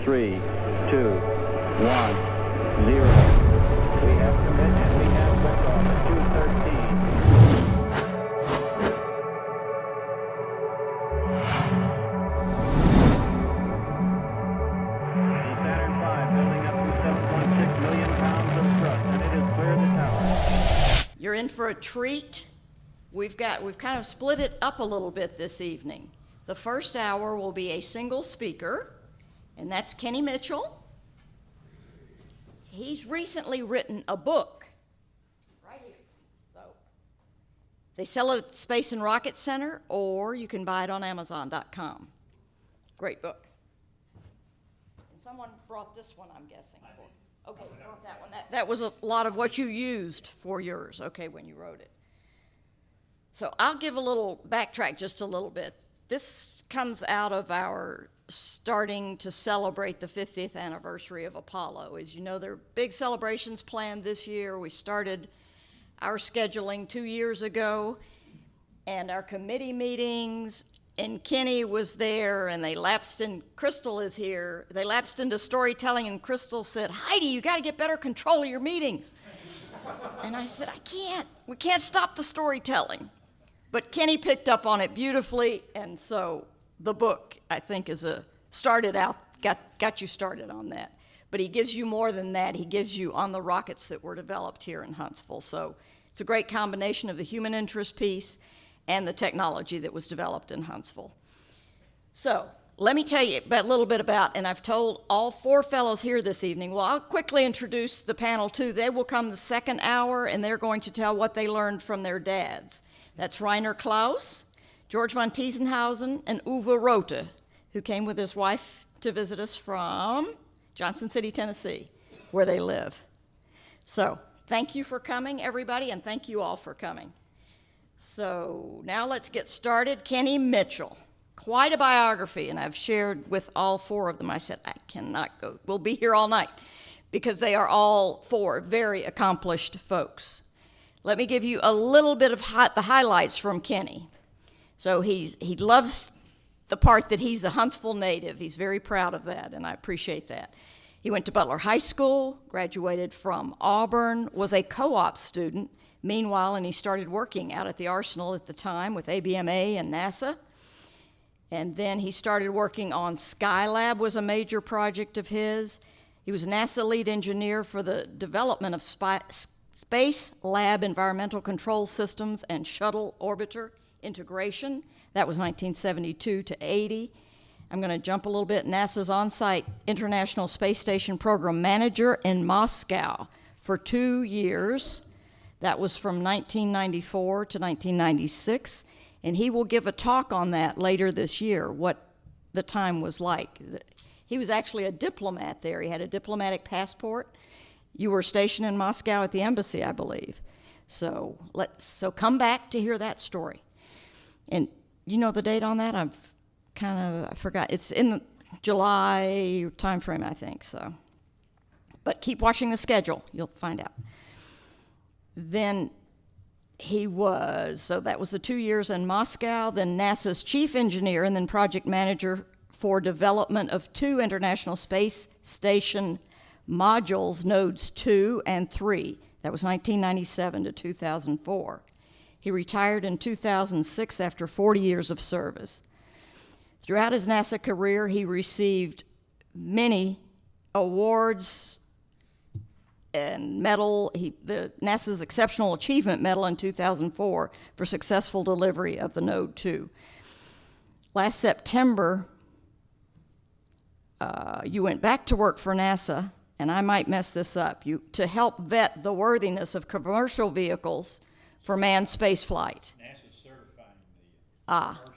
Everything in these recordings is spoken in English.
3, 2, 1, 0. We have commitment. We have liftoff at 2:13. The Saturn V building up to 7.6 million pounds of thrust, and it has cleared the tower. You're in for a treat. We've kind of split it up a little bit this evening. The first hour will be a single speaker, and that's Kenny Mitchell. He's recently written a book, right here. So they sell it at the Space and Rocket Center, or you can buy it on Amazon.com. Great book. And someone brought this one, I'm guessing. Okay, you brought that one. That was a lot of what you used for yours, okay, when you wrote it. So I'll give a little backtrack just a little bit. This comes out of our starting to celebrate the 50th anniversary of Apollo. As you know, there are big celebrations planned this year. We started our scheduling 2 years ago, and our committee meetings, and Kenny was there, and they lapsed in, Crystal is here, they lapsed into storytelling, and Crystal said, Heidi, you gotta get better control of your meetings. And I said, we can't stop the storytelling. But Kenny picked up on it beautifully, and so the book, I think, got you started on that. But he gives you more than that. He gives you on the rockets that were developed here in Huntsville. So it's a great combination of the human interest piece and the technology that was developed in Huntsville. So let me tell you a little bit about, and I've told all four fellows here this evening, well, I'll quickly introduce the panel too. They will come the second hour, and they're going to tell what they learned from their dads. That's Rainer Klaus, George von Tiesenhausen, and Uwe Rothe, who came with his wife to visit us from Johnson City, Tennessee, where they live. So thank you for coming, everybody, and thank you all for coming. So now let's get started. Kenny Mitchell, quite a biography, and I've shared with all four of them. I said, I cannot go. We'll be here all night because they are all four very accomplished folks. Let me give you a little bit of the highlights from Kenny. So he loves the part that he's a Huntsville native. He's very proud of that, and I appreciate that. He went to Butler High School, graduated from Auburn, was a co-op student, meanwhile, and he started working out at the Arsenal at the time with ABMA and NASA. And then he started working on Skylab, was a major project of his. He was NASA lead engineer for the development of Space Lab Environmental Control Systems and Shuttle Orbiter Integration. That was 1972 to 80. I'm going to jump a little bit. NASA's on-site International Space Station Program Manager in Moscow for 2 years. That was from 1994 to 1996. And he will give a talk on that later this year, what the time was like. He was actually a diplomat there. He had a diplomatic passport. You were stationed in Moscow at the embassy, I believe. So come back to hear that story. And you know the date on that? I forgot. It's in the July time frame, I think. So, but keep watching the schedule. You'll find out. Then that was the 2 years in Moscow, then NASA's chief engineer and then project manager for development of 2 International Space Station modules, nodes 2 and 3. That was 1997 to 2004. He retired in 2006 after 40 years of service. Throughout his NASA career, he received many awards and medal. The NASA's Exceptional Achievement Medal in 2004 for successful delivery of the Node 2. Last September, you went back to work for NASA, and I might mess this up, to help vet the worthiness of commercial vehicles for manned space flight. NASA's certifying the commercial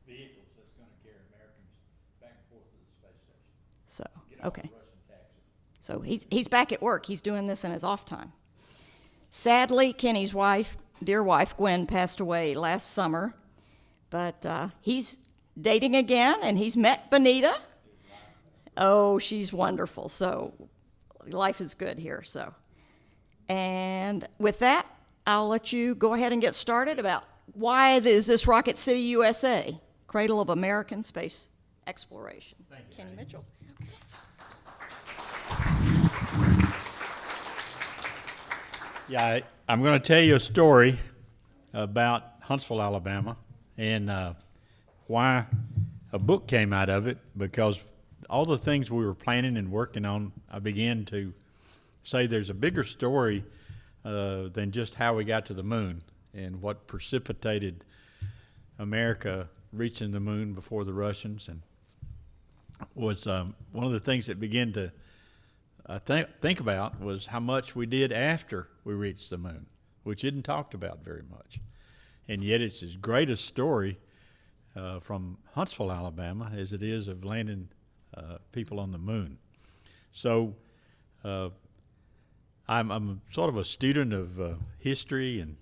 vehicles that's going to carry Americans back and forth to the space station. So, Get off okay. the Russian taxes. So he's back at work. He's doing this in his off time. Sadly, Kenny's wife, dear wife, Gwen, passed away last summer, but he's dating again, and he's met Benita. Oh, she's wonderful. So life is good here. So, and with that, I'll let you go ahead and get started about why is this Rocket City, USA, cradle of American space exploration. Thank you, Kenny Heidi. Mitchell. Okay. Yeah, I'm going to tell you a story about Huntsville, Alabama, and why a book came out of it, because all the things we were planning and working on, I began to say there's a bigger story than just how we got to the moon and what precipitated America reaching the moon before the Russians, and was one of the things that began to think about was how much we did after we reached the moon, which isn't talked about very much. And yet it's as great a story from Huntsville, Alabama, as it is of landing people on the moon. So I'm sort of a student of history, and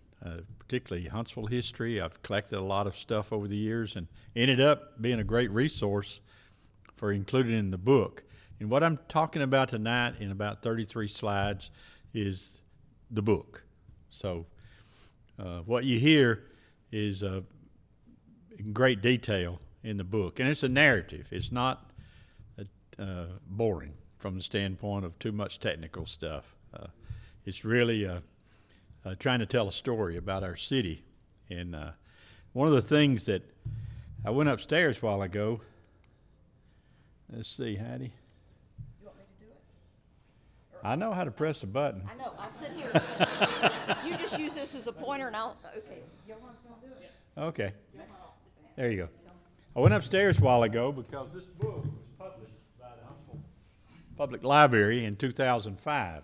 particularly Huntsville history. I've collected a lot of stuff over the years and ended up being a great resource for including in the book. And what I'm talking about tonight in about 33 slides is the book. So what you hear is in great detail in the book. And it's a narrative. It's not boring from the standpoint of too much technical stuff. It's really trying to tell a story about our city. And one of the things that I went upstairs a while ago. Let's see, Hattie. You want me to do it? I know how to press the button. I know, I'll sit here. You just use this as a pointer and okay, Johan's gonna do it. Okay. There you go. I went upstairs a while ago because this book was published by the Huntsville Public Library in 2005.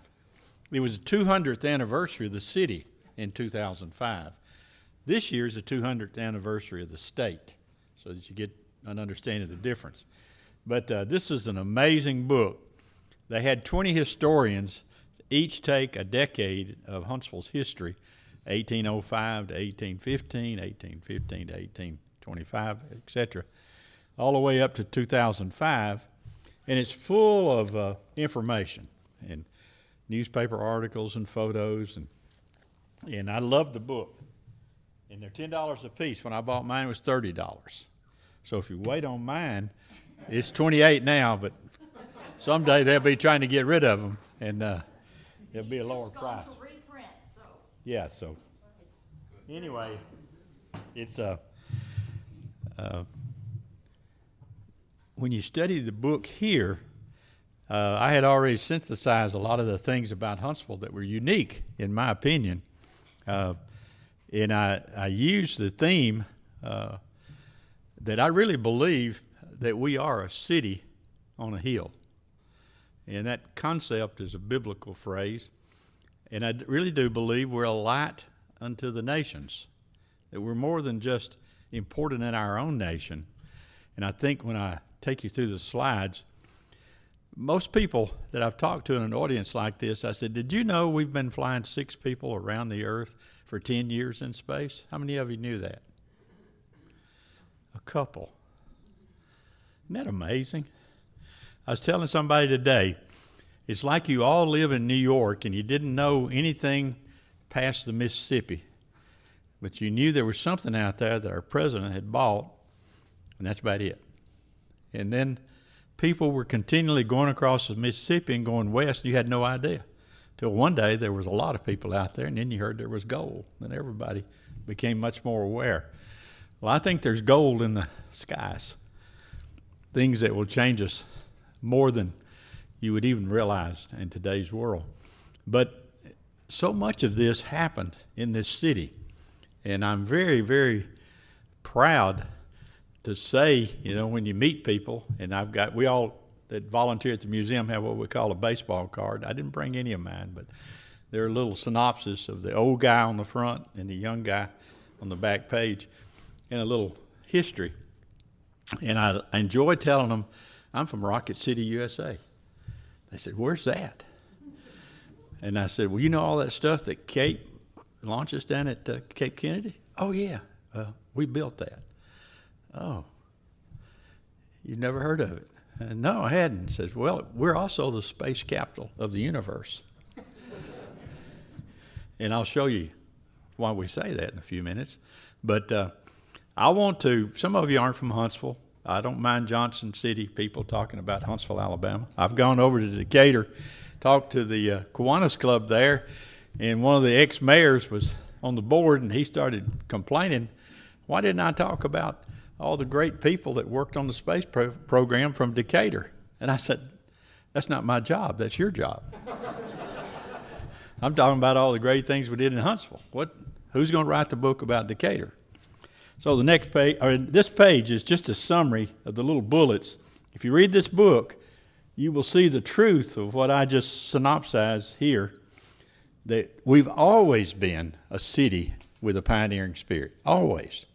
It was the 200th anniversary of the city in 2005. This year is the 200th anniversary of the state, so that you get an understanding of the difference. But this is an amazing book. They had 20 historians each take a decade of Huntsville's history, 1805 to 1815, 1815 to 1825, etc., all the way up to 2005. And it's full of information and newspaper articles and photos. And I love the book. And they're $10 a piece. When I bought mine, it was $30. So if you wait on mine, it's $28 now, but someday they'll be trying to get rid of them, and it'll be a lower price. To reprint, so. Yeah, so anyway, it's when you study the book here, I had already synthesized a lot of the things about Huntsville that were unique, in my opinion, and I used the theme that I really believe that we are a city on a hill. And that concept is a biblical phrase. And I really do believe we're a light unto the nations, that we're more than just important in our own nation. And I think when I take you through the slides, most people that I've talked to in an audience like this, I said, did you know we've been flying 6 people around the earth for 10 years in space? How many of you knew that? A couple. Isn't that amazing? I was telling somebody today, it's like you all live in New York and you didn't know anything past the Mississippi, but you knew there was something out there that our president had bought, and that's about it. And then people were continually going across the Mississippi and going west, and you had no idea. Till one day there was a lot of people out there, and then you heard there was gold, and everybody became much more aware. Well, I think there's gold in the skies, things that will change us more than you would even realize in today's world. But so much of this happened in this city, and I'm very, very proud to say, you know, when you meet people, and we all that volunteer at the museum have what we call a baseball card. I didn't bring any of mine, but they're a little synopsis of the old guy on the front and the young guy on the back page, and a little history. And I enjoy telling them, I'm from Rocket City, USA. They said, where's that? And I said, well, you know all that stuff that Kate launches down at Cape Kennedy? Oh, yeah, we built that. Oh, you've never heard of it? No, I hadn't. He says, well, we're also the space capital of the universe. And I'll show you why we say that in a few minutes. But I want to, some of you aren't from Huntsville. I don't mind Johnson City people talking about Huntsville, Alabama. I've gone over to Decatur, talked to the Kiwanis Club there, And one of the ex-mayors was on the board, and he started complaining, why didn't I talk about all the great people that worked on the space program from Decatur? And I said, that's not my job, that's your job. I'm talking about all the great things we did in Huntsville. Who's going to write the book about Decatur? So the next page, or this page is just a summary of the little bullets. If you read this book, you will see the truth of what I just synopsized here, that we've always been a city with a pioneering spirit, always.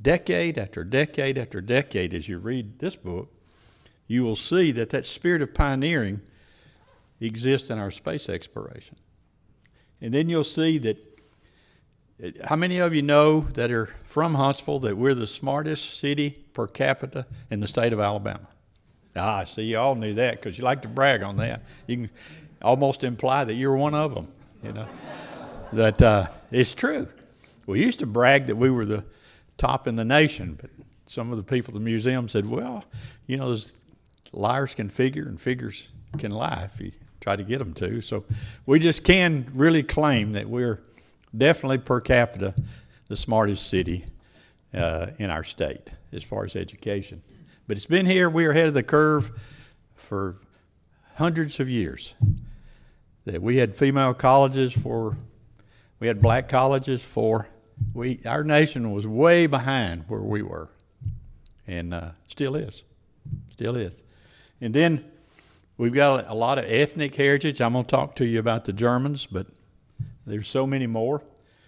Decade after decade after decade, as you read this book, you will see that that spirit of pioneering exists in our space exploration. And then you'll see that, how many of you know that are from Huntsville that we're the smartest city per capita in the state of Alabama? Ah, see, you all knew that because you like to brag on that. You can almost imply that you're one of them, you know. That it's true. We used to brag that we were the top in the nation, but some of the people at the museum said, well, you know, liars can figure and figures can lie if you try to get them to. So we just can really claim that we're definitely per capita the smartest city in our state as far as education. But it's been here, we are ahead of the curve for hundreds of years. That we had female colleges we had black colleges our nation was way behind where we were, and still is. And then we've got a lot of ethnic heritage. I'm going to talk to you about the Germans, but there's so many more.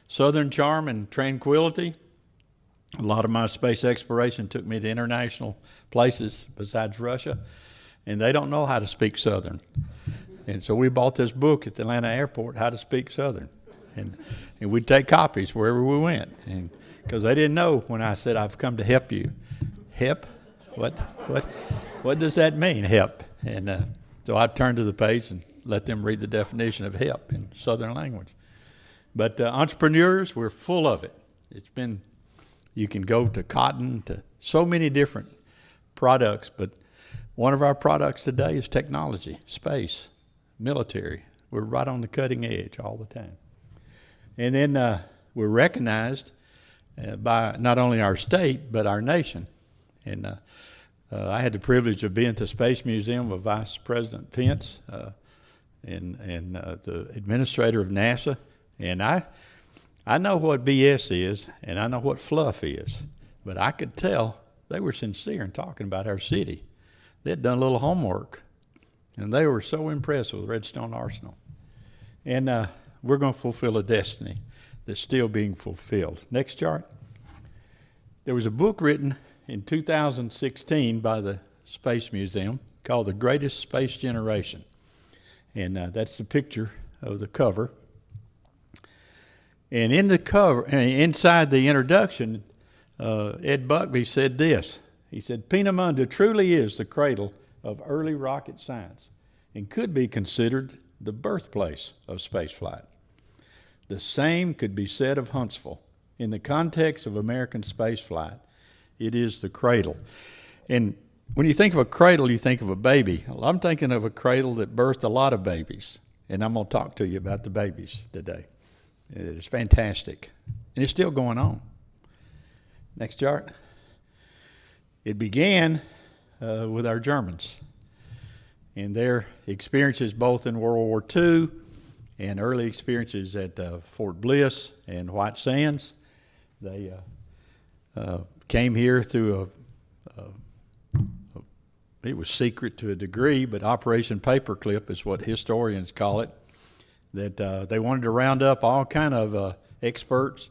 Southern charm and tranquility. A lot of my space exploration took me to international places besides Russia, and they don't know how to speak Southern. And so we bought this book at the Atlanta airport, How to Speak Southern. And we'd take copies wherever we went, and because they didn't know when I said, I've come to help you. Help? What does that mean, help? And so I turned to the page and let them read the definition of help in Southern language. But entrepreneurs, we're full of it. You can go to cotton, to so many different products, but one of our products today is technology, space, military. We're right on the cutting edge all the time. And then we're recognized by not only our state, but our nation. And I had the privilege of being at the Space Museum with Vice President Pence and the administrator of NASA. And I know what BS is, and I know what fluff is, but I could tell they were sincere in talking about our city. They had done a little homework, and they were so impressed with Redstone Arsenal. And we're going to fulfill a destiny that's still being fulfilled. Next chart. There was a book written in 2016 by the Space Museum called The Greatest Space Generation. And that's the picture of the cover. And in the cover, inside the introduction, Ed Buckby said this. He said, Peenemünde truly is the cradle of early rocket science and could be considered the birthplace of spaceflight. The same could be said of Huntsville. In the context of American spaceflight, it is the cradle. And when you think of a cradle, you think of a baby. Well, I'm thinking of a cradle that birthed a lot of babies, and I'm going to talk to you about the babies today. It's fantastic, and it's still going on. Next chart. It began with our Germans and their experiences both in World War II and early experiences at Fort Bliss and White Sands. They came here through it was secret to a degree, but Operation Paperclip is what historians call it, that they wanted to round up all kind of experts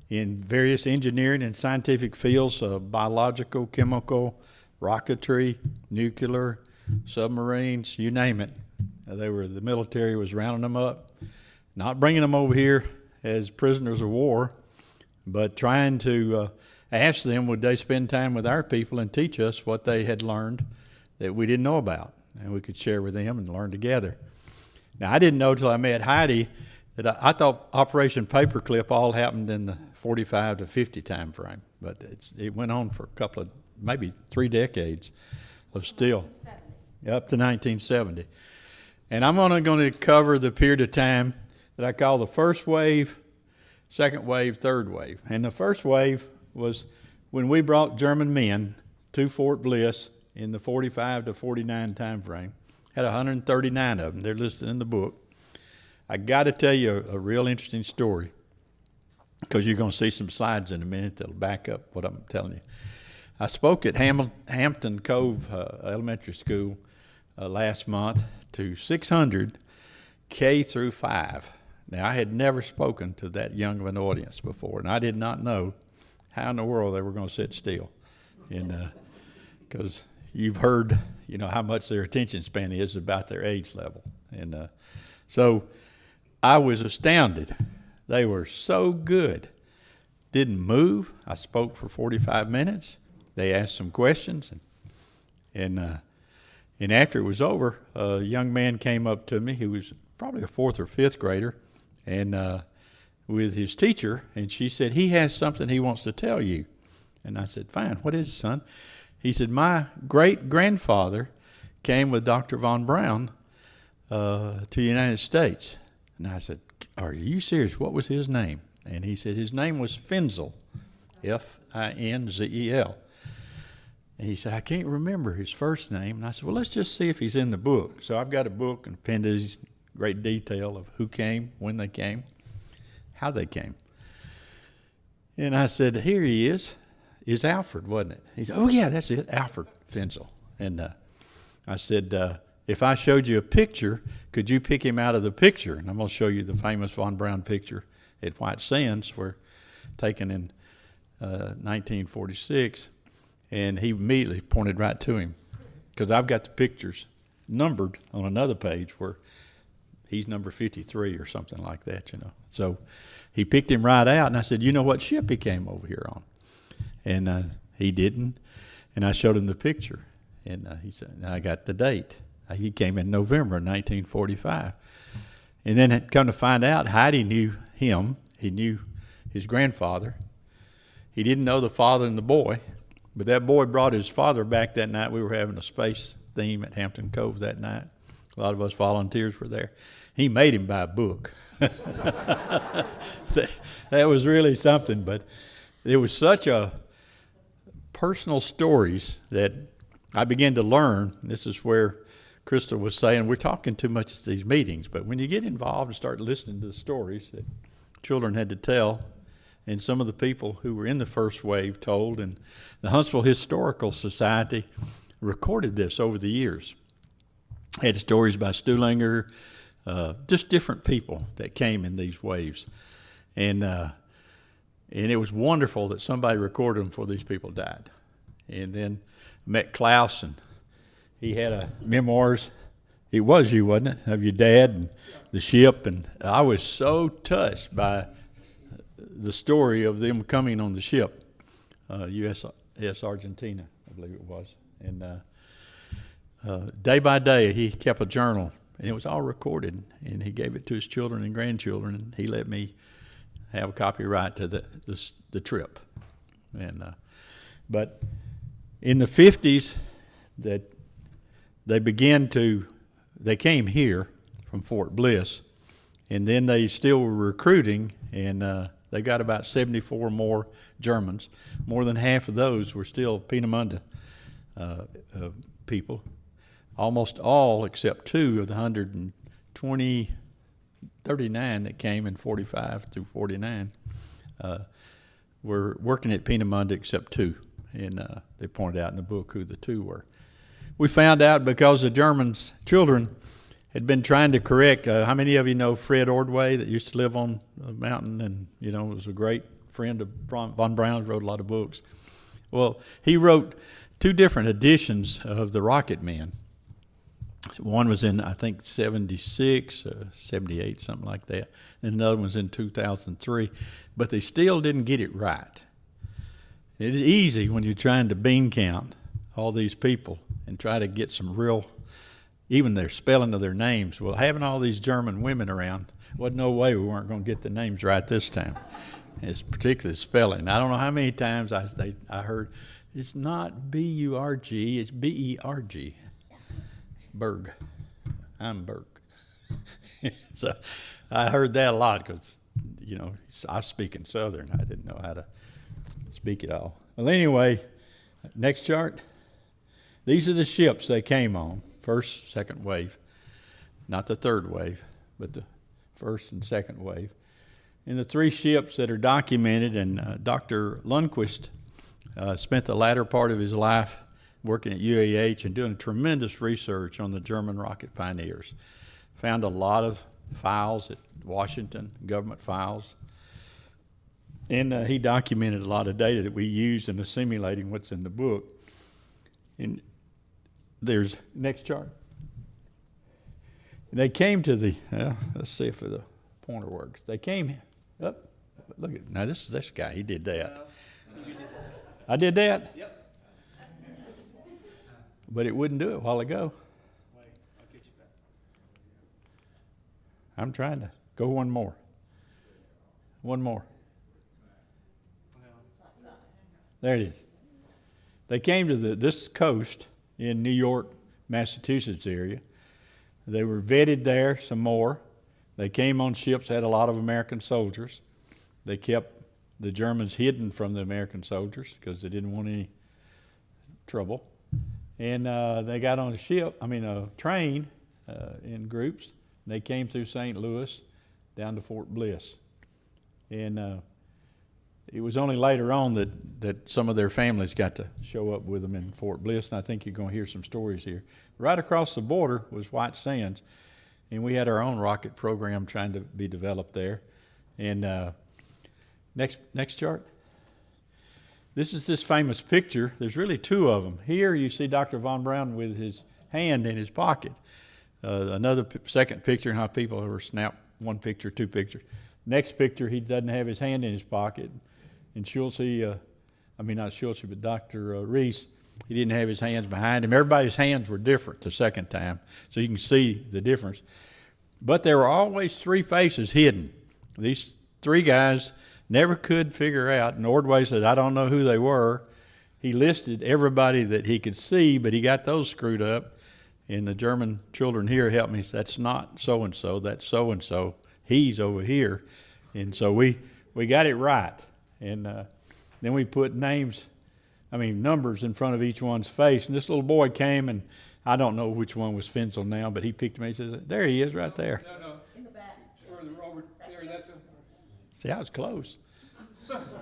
in various engineering and scientific fields, biological, chemical, rocketry, nuclear, submarines, you name it. The military was rounding them up, not bringing them over here as prisoners of war, but trying to ask them would they spend time with our people and teach us what they had learned that we didn't know about, and we could share with them and learn together. Now, I didn't know till I met Heidi that I thought Operation Paperclip all happened in the 45 to 50 time frame, but it went on for a couple of, maybe 3 decades of still, up to 1970. And I'm only going to cover the period of time that I call the first wave, second wave, third wave. And the first wave was when we brought German men to Fort Bliss in the 45 to 49 time frame. Had 139 of them. They're listed in the book. I got to tell you a real interesting story, because you're going to see some slides in a minute that'll back up what I'm telling you. I spoke at Hampton Cove Elementary School last month to 600 K through 5. Now, I had never spoken to that young of an audience before, and I did not know how in the world they were going to sit still. And because you've heard, you know, how much their attention span is about their age level. And so I was astounded. They were so good. Didn't move. I spoke for 45 minutes. They asked some questions, and after it was over, a young man came up to me who was probably a 4th or 5th grader, and with his teacher, and she said, he has something he wants to tell you. And I said, fine, what is it, son? He said, my great-grandfather came with Dr. Von Braun to the United States. And I said, are you serious? What was his name? And he said his name was Finzel, Finzel. And he said, I can't remember his first name. And I said, well, let's just see if he's in the book. So I've got a book and appendices, great detail of who came, when they came, how they came. And I said, here he is. Is Alfred, wasn't it? He said, oh, yeah, that's it, Alfred Finzel. And I said, if I showed you a picture, could you pick him out of the picture? And I'm going to show you the famous Von Braun picture at White Sands, were taken in 1946. And he immediately pointed right to him, because I've got the pictures numbered on another page where he's number 53 or something like that, you know. So he picked him right out, and I said, you know what ship he came over here on? And he didn't, and I showed him the picture, and he said, and I got the date. He came in November 1945. And then it come to find out, Heidi knew him. He knew his grandfather. He didn't know the father and the boy, but that boy brought his father back that night. We were having a space theme at Hampton Cove that night. A lot of us volunteers were there. He made him buy a book. That was really something, but it was such a personal stories that I began to learn. This is where Crystal was saying, we're talking too much at these meetings, but when you get involved and start listening to the stories that children had to tell, and some of the people who were in the first wave told, and the Huntsville Historical Society recorded this over the years. Had stories by Stuhlinger, just different people that came in these waves. And it was wonderful that somebody recorded them before these people died. And then I met Klaus, and he had a memoirs. It was you, wasn't it, of your dad and the ship. And I was so touched by the story of them coming on the ship, USS Argentina, I believe it was. And day by day, he kept a journal, and it was all recorded. And he gave it to his children and grandchildren, and he let me have a copyright to the trip. And but in the 50s, that they came here from Fort Bliss, and then they still were recruiting, and they got about 74 more Germans. More than half of those were still Peenemünde people. Almost all except 2 of the 139 that came in 45 through 49 were working at Peenemünde except 2. And they pointed out in the book who the 2 were. We found out because the Germans' children had been trying to correct. How many of you know Fred Ordway that used to live on a mountain and, you know, was a great friend of Von Braun's, wrote a lot of books. Well, he wrote 2 different editions of The Rocket Man. One was in, I think, 76, 78, something like that. And another one was in 2003. But they still didn't get it right. It is easy when you're trying to bean count all these people and try to get some real, even their spelling of their names. Well, having all these German women around, wasn't no way we weren't going to get the names right this time. It's particularly spelling. I don't know how many times I heard, it's not B-U-R-G, it's B-E-R-G. Berg. I'm Berg. So I heard that a lot because, you know, I speak in Southern. I didn't know how to speak it all. Well, anyway, next chart. These are the ships they came on, first, second wave. Not the third wave, but the first and second wave. And the three ships that are documented, and Dr. Lundquist spent the latter part of his life working at UAH and doing tremendous research on the German rocket pioneers. Found a lot of files at Washington, government files. And he documented a lot of data that we used in assimilating what's in the book. And there's, next chart. They came to the, let's see if the pointer works. They came up, look at, now this is this guy, he did that. I did that? Yep. But it wouldn't do it a while ago. Wait, I'll get you back. I'm trying to go one more. One more. There it is. They came to this coast in New York, Massachusetts area. They were vetted there some more. They came on ships that had a lot of American soldiers. They kept the Germans hidden from the American soldiers because they didn't want any trouble. And they got on a train in groups. They came through St. Louis down to Fort Bliss. And it was only later on that some of their families got to show up with them in Fort Bliss, and I think you're going to hear some stories here. Right across the border was White Sands, and we had our own rocket program trying to be developed there. And next chart. This is this famous picture. There's really two of them. Here you see Dr. von Braun with his hand in his pocket. Another second picture, how people ever snap one picture, two pictures. Next picture, he doesn't have his hand in his pocket. And not Schulze, but Dr. Reese, he didn't have his hands behind him. Everybody's hands were different the second time, so you can see the difference. But there were always three faces hidden. These three guys never could figure out, and Ordway said, I don't know who they were. He listed everybody that he could see, but he got those screwed up. And the German children here helped me. That's not so-and-so, that's so-and-so. He's over here. And so we got it right. And then we put numbers in front of each one's face. And this little boy came, and I don't know which one was Fenzel now, but he picked me. He says, there he is right there. No. In the back. Further over there, that's a... See, I was close.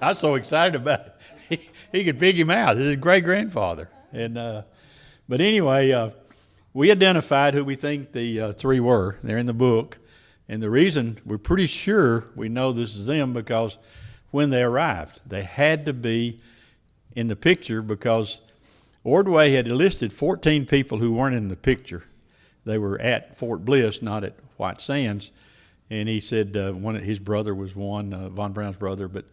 I was so excited about it. He could pick him out. His great-grandfather. And but anyway, we identified who we think the three were. They're in the book. And the reason we're pretty sure we know this is them because when they arrived, they had to be in the picture because Ordway had listed 14 people who weren't in the picture. They were at Fort Bliss, not at White Sands. And he said his brother was one, von Braun's brother, but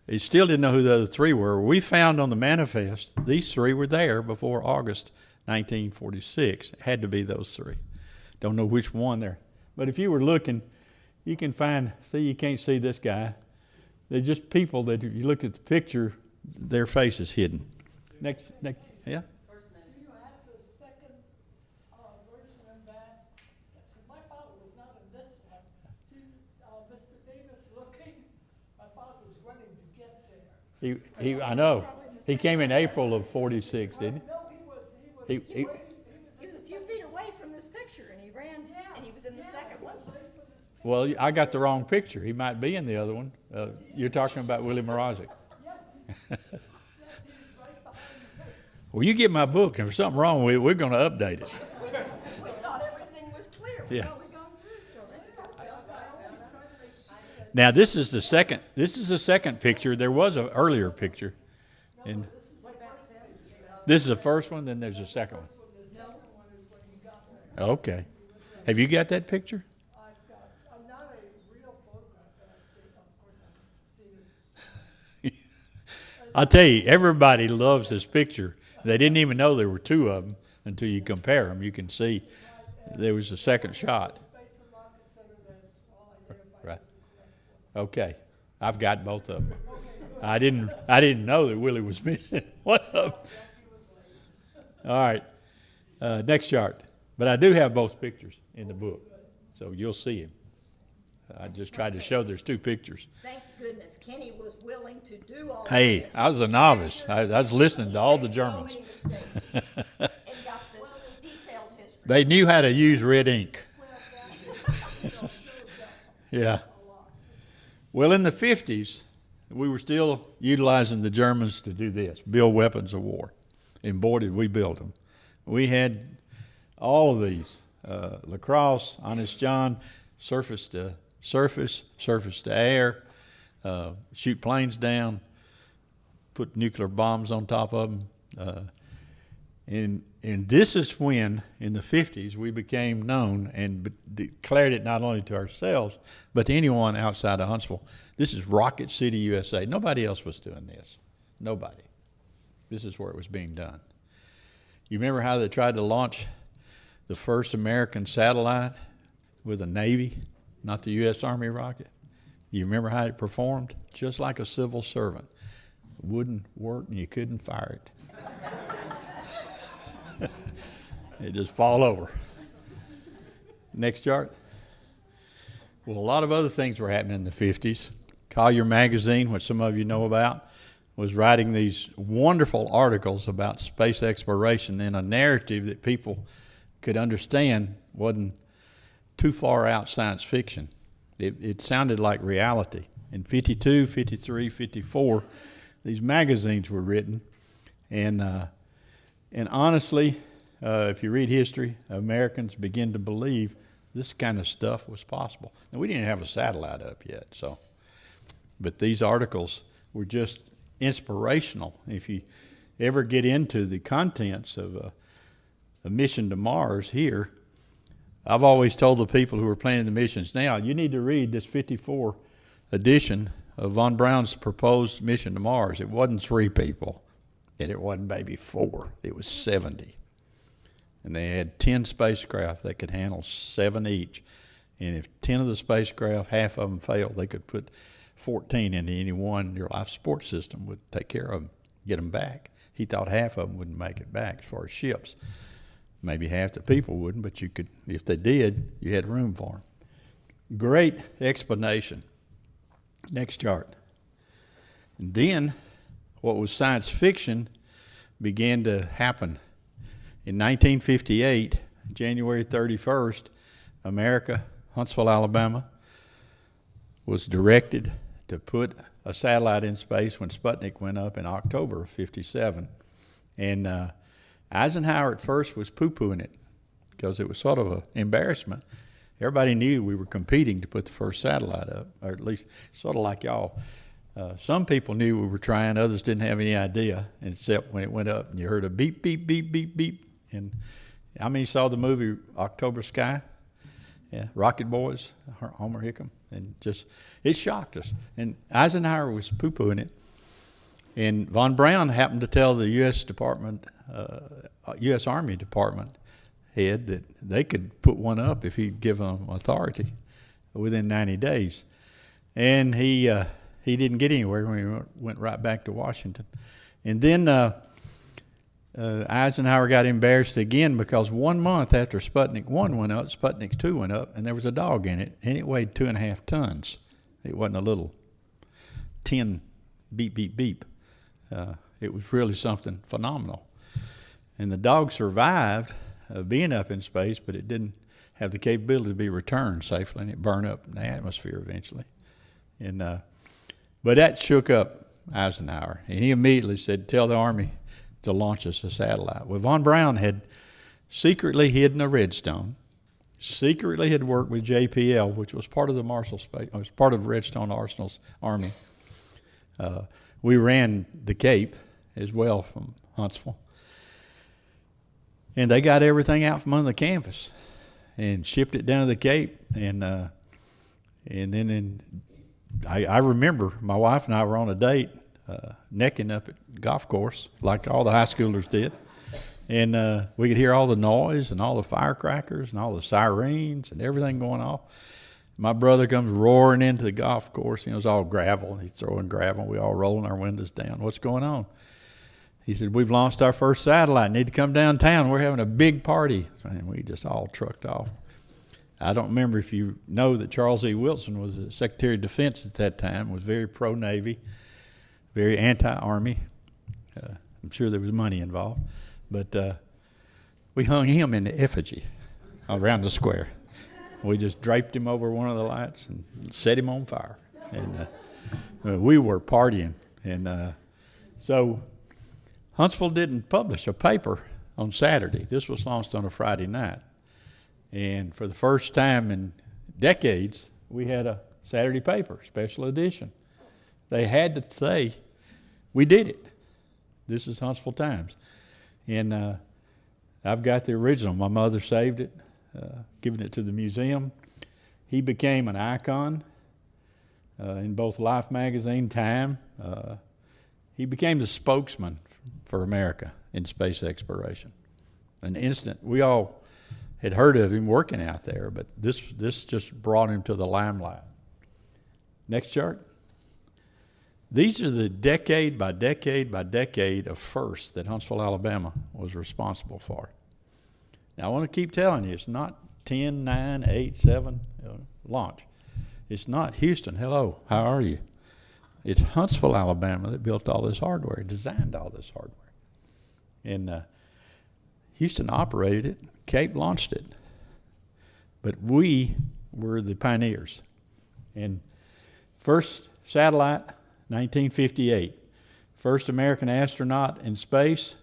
he still didn't know who the other three were. We found on the manifest these three were there before August 1946. It had to be those three. Don't know which one there. But if you were looking, you can find, you can't see this guy. They're just people that if you look at the picture, their face is hidden. Next, yeah? Do you have the second version of that? Because my father was not in this one. See, Mr. Davis looking, my father was running to get there. I know. He came in April of 46, didn't he? No, he was He was a few feet away from this picture, and he ran, and he was in the second one. Well, I got the wrong picture. He might be in the other one. You're talking about Willie Morozic. Yes, he was right behind me. Well, you get my book, and if there's something wrong with it, we're going to update it. We thought everything was clear. Yeah. We've only gone through, so that's good. Now, this is the second. This is the second picture. There was an earlier picture, and this is the first one. Then there's a second one. Okay. Have you got that picture? I'm not a real photograph, but I've seen, of course, I've seen it. I'll tell you, everybody loves this picture. They didn't even know there were two of them until you compare them. You can see there was a second shot. Space and Rocket Center, that's all identified Right. as the correct one. Okay, I've got both of them. I didn't know that Willie was missing one of them. All right, next chart. But I do have both pictures in the book. So you'll see him. I just tried to show there's two pictures. Thank goodness Kenny was willing to do all Hey, this. I was a novice. I was listening to all the Germans. So many mistakes and got this detailed history. They knew how to use red ink. Yeah. Well, in the 50s, we were still utilizing the Germans to do this, build weapons of war. And boy, did we build them. We had all of these, lacrosse, Honest John, surface to surface, surface to air, shoot planes down, put nuclear bombs on top of them. And this is when, in the 50s, we became known and declared it not only to ourselves, but to anyone outside of Huntsville. This is Rocket City, USA. Nobody else was doing this. Nobody. This is where it was being done. You remember how they tried to launch the first American satellite with a Navy, not the U.S. Army rocket? You remember how it performed? Just like a civil servant. It wouldn't work and you couldn't fire it. It just fall over. Next chart. Well, a lot of other things were happening in the 50s. Collier Magazine, which some of you know about, was writing these wonderful articles about space exploration in a narrative that people could understand wasn't too far out science fiction. It sounded like reality. In 52, 53, 54, these magazines were written. And honestly, if you read history, Americans begin to believe this kind of stuff was possible. Now, we didn't have a satellite up yet, so. But these articles were just inspirational. If you ever get into the contents of a mission to Mars here, I've always told the people who are planning the missions now, you need to read this 54 edition of von Braun's proposed mission to Mars. It wasn't 3 people, and it wasn't maybe 4. It was 70. And they had 10 spacecraft that could handle 7 each. And if 10 of the spacecraft, half of them failed, they could put 14 into any one. Your life support system would take care of them, get them back. He thought half of them wouldn't make it back as far as ships. Maybe half the people wouldn't, but you could, if they did, you had room for them. Great explanation. Next chart. And then what was science fiction began to happen. In 1958, January 31st, America, Huntsville, Alabama, was directed to put a satellite in space when Sputnik went up in October of 57. And Eisenhower at first was poo-pooing it because it was sort of an embarrassment. Everybody knew we were competing to put the first satellite up, or at least sort of like y'all. Some people knew we were trying, others didn't have any idea, except when it went up and you heard a beep, beep, beep, beep, beep. And I mean, you saw the movie October Sky? Yeah, Rocket Boys, Homer Hickam, and just, it shocked us. And Eisenhower was poo-pooing it. And von Braun happened to tell the U.S. Army Department head that they could put one up if he'd give them authority within 90 days. And he didn't get anywhere when he went right back to Washington. And then Eisenhower got embarrassed again because 1 month after Sputnik 1 went up, Sputnik 2 went up, and there was a dog in it, and it weighed 2.5 tons. It wasn't a little tin beep, beep, beep. It was really something phenomenal. And the dog survived being up in space, but it didn't have the capability to be returned safely, and it burned up in the atmosphere eventually. And but that shook up Eisenhower, and he immediately said, tell the Army to launch us a satellite. Well, von Braun had secretly hidden a Redstone, secretly had worked with JPL, which was part of the Marshall Space, was part of Redstone Arsenal's Army. We ran the Cape as well from Huntsville. And they got everything out from under the canvas and shipped it down to the Cape. And then I remember my wife and I were on a date, necking up at golf course like all the high schoolers did. And we could hear all the noise and all the firecrackers and all the sirens and everything going off. My brother comes roaring into the golf course. You know, it's all gravel. He's throwing gravel. We all rolling our windows down. What's going on? He said, we've launched our first satellite. Need to come downtown. We're having a big party. And we just all trucked off. I don't remember if you know that Charles E. Wilson was the Secretary of Defense at that time, was very pro-Navy, very anti-Army. I'm sure there was money involved. But we hung him in the effigy around the square. We just draped him over one of the lights and set him on fire. And we were partying. And so Huntsville didn't publish a paper on Saturday. This was launched on a Friday night. And for the first time in decades, we had a Saturday paper, special edition. They had to say, we did it. This is Huntsville Times. And I've got the original. My mother saved it, given it to the museum. He became an icon in both Life magazine, Time. He became the spokesman for America in space exploration. An instant, we all had heard of him working out there, but this just brought him to the limelight. Next chart. These are the decade by decade by decade of firsts that Huntsville, Alabama was responsible for. Now I want to keep telling you, it's not 10, 9, 8, 7 launch. It's not Houston, hello, how are you? It's Huntsville, Alabama that built all this hardware, designed all this hardware. And Houston operated it, Cape launched it. But we were the pioneers. And first satellite, 1958. First American astronaut in space,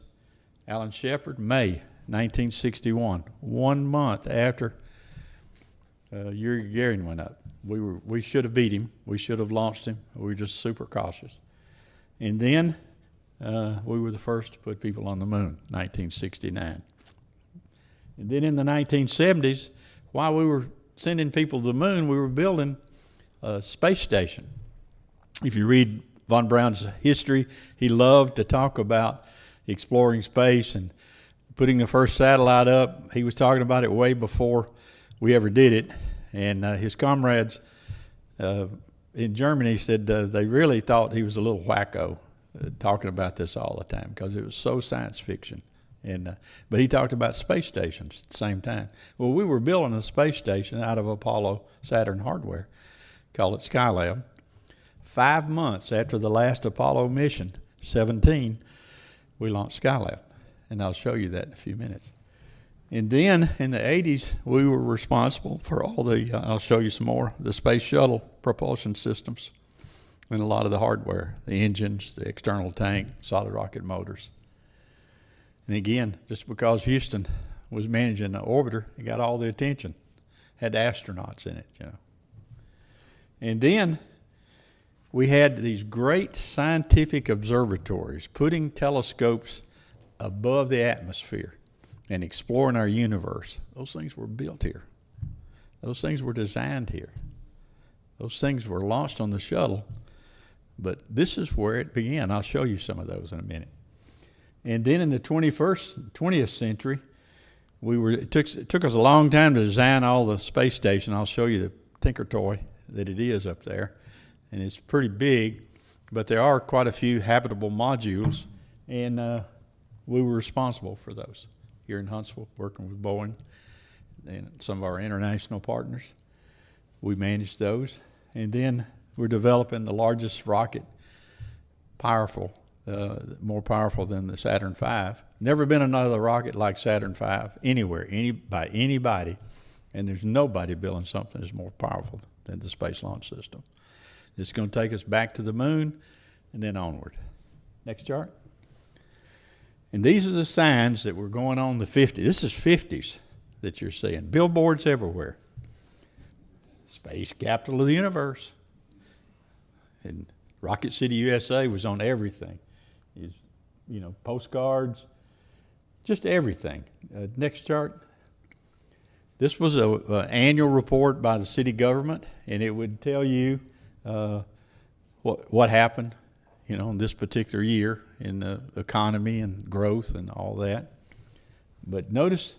Alan Shepard, May 1961. 1 month after Yuri Gagarin went up. We should have beat him. We should have launched him. We were just super cautious. And then we were the first to put people on the moon, 1969. And then in the 1970s, while we were sending people to the moon, we were building a space station. If you read von Braun's history, he loved to talk about exploring space and putting the first satellite up. He was talking about it way before we ever did it. And his comrades in Germany said they really thought he was a little wacko talking about this all the time because it was so science fiction. And but he talked about space stations at the same time. Well, we were building a space station out of Apollo Saturn hardware, called it Skylab. 5 months after the last Apollo mission, 17, we launched Skylab. And I'll show you that in a few minutes. And then in the 80s, we were responsible for all the, I'll show you some more, the space shuttle propulsion systems and a lot of the hardware, the engines, the external tank, solid rocket motors. And again, just because Houston was managing the orbiter, it got all the attention. Had astronauts in it, you know. And then we had these great scientific observatories putting telescopes above the atmosphere and exploring our universe. Those things were built here. Those things were designed here. Those things were launched on the shuttle, but this is where it began. I'll show you some of those in a minute. And then in the 20th century, it took us a long time to design all the space station. I'll show you the Tinker Toy that it is up there. And it's pretty big, but there are quite a few habitable modules, and we were responsible for those here in Huntsville, working with Boeing and some of our international partners. We managed those. And then we're developing the largest rocket, more powerful than the Saturn V. Never been another rocket like Saturn V anywhere, by anybody. And there's nobody building something that's more powerful than the Space Launch System. It's going to take us back to the moon and then onward. Next chart. And these are the signs that were going on in the 50s. This is 50s that you're seeing. Billboards everywhere. Space capital of the universe. And Rocket City, USA was on everything. Postcards, just everything. Next chart. This was an annual report by the city government, and it would tell you what happened, in this particular year in the economy and growth and all that. But notice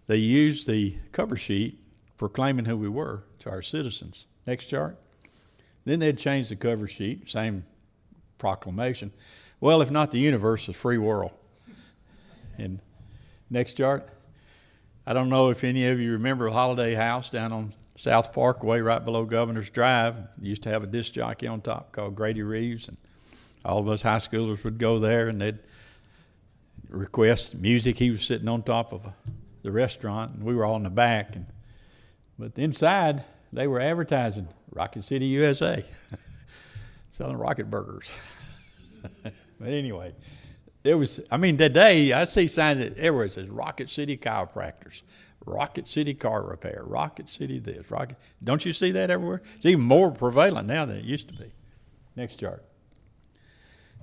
they used the cover sheet proclaiming who we were to our citizens. Next chart. Then they'd change the cover sheet, same proclamation. Well, if not the universe, a free world. And next chart. I don't know if any of you remember Holiday House down on South Parkway, right below Governor's Drive. Used to have a disc jockey on top called Grady Reeves, and all of us high schoolers would go there, and they'd request music. He was sitting on top of the restaurant, and we were all in the back. But inside, they were advertising Rocket City, USA, selling rocket burgers. But anyway, today I see signs everywhere that says Rocket City Chiropractors, Rocket City Car Repair, Rocket City this, Rocket. Don't you see that everywhere? It's even more prevalent now than it used to be. Next chart.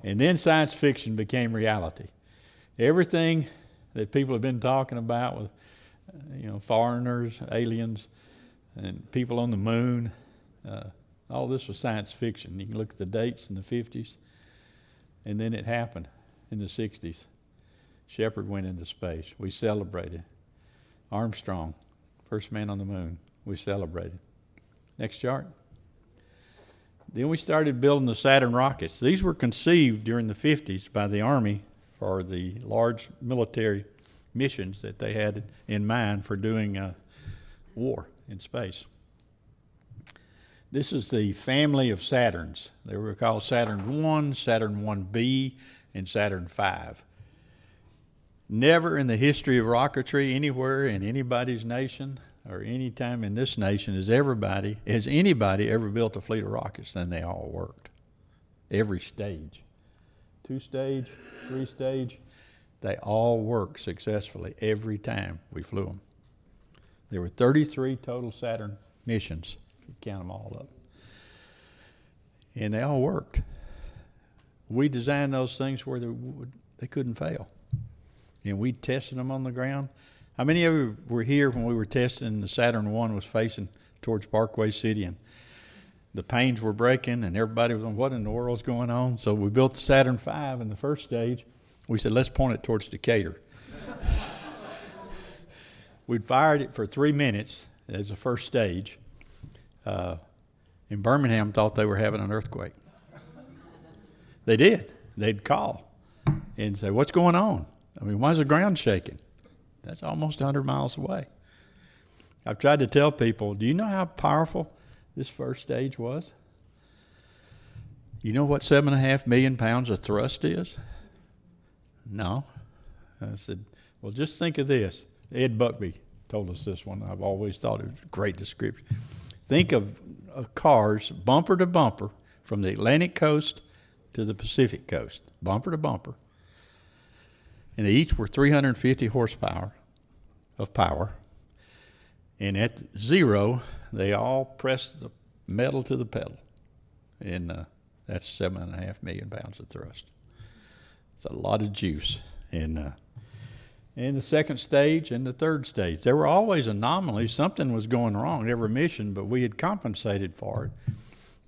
And then science fiction became reality. Everything that people have been talking about with, foreigners, aliens, and people on the moon, all this was science fiction. You can look at the dates in the 50s, and then it happened in the 60s. Shepard went into space. We celebrated. Armstrong, first man on the moon. We celebrated. Next chart. Then we started building the Saturn rockets. These were conceived during the 50s by the Army for the large military missions that they had in mind for doing war in space. This is the family of Saturns. They were called Saturn 1, Saturn 1B, and Saturn 5. Never in the history of rocketry anywhere in anybody's nation or any time in this nation has anybody ever built a fleet of rockets, and they all worked. Every stage. 2-stage, 3-stage, they all worked successfully every time we flew them. There were 33 total Saturn missions, if you count them all up. And they all worked. We designed those things where they couldn't fail. And we tested them on the ground. How many of you were here when we were testing the Saturn 1 was facing towards Parkway City, and the panes were breaking and everybody was going, what in the world's going on? So we built the Saturn 5 in the first stage. We said, let's point it towards Decatur. We'd fired it for 3 minutes as the first stage. In Birmingham thought they were having an earthquake. They did. They'd call and say, what's going on? Why is the ground shaking? That's almost 100 miles away. I've tried to tell people, do you know how powerful this first stage was? You know what 7.5 million pounds of thrust is? No. I said, well, just think of this. Ed Buckby told us this one. I've always thought it was a great description. Think of cars bumper to bumper from the Atlantic coast to the Pacific coast, bumper to bumper. And they each were 350 horsepower of power. And at 0, they all pressed the metal to the pedal. And that's 7.5 million pounds of thrust. It's a lot of juice. And in the second stage and the third stage, there were always anomalies. Something was going wrong in every mission, but we had compensated for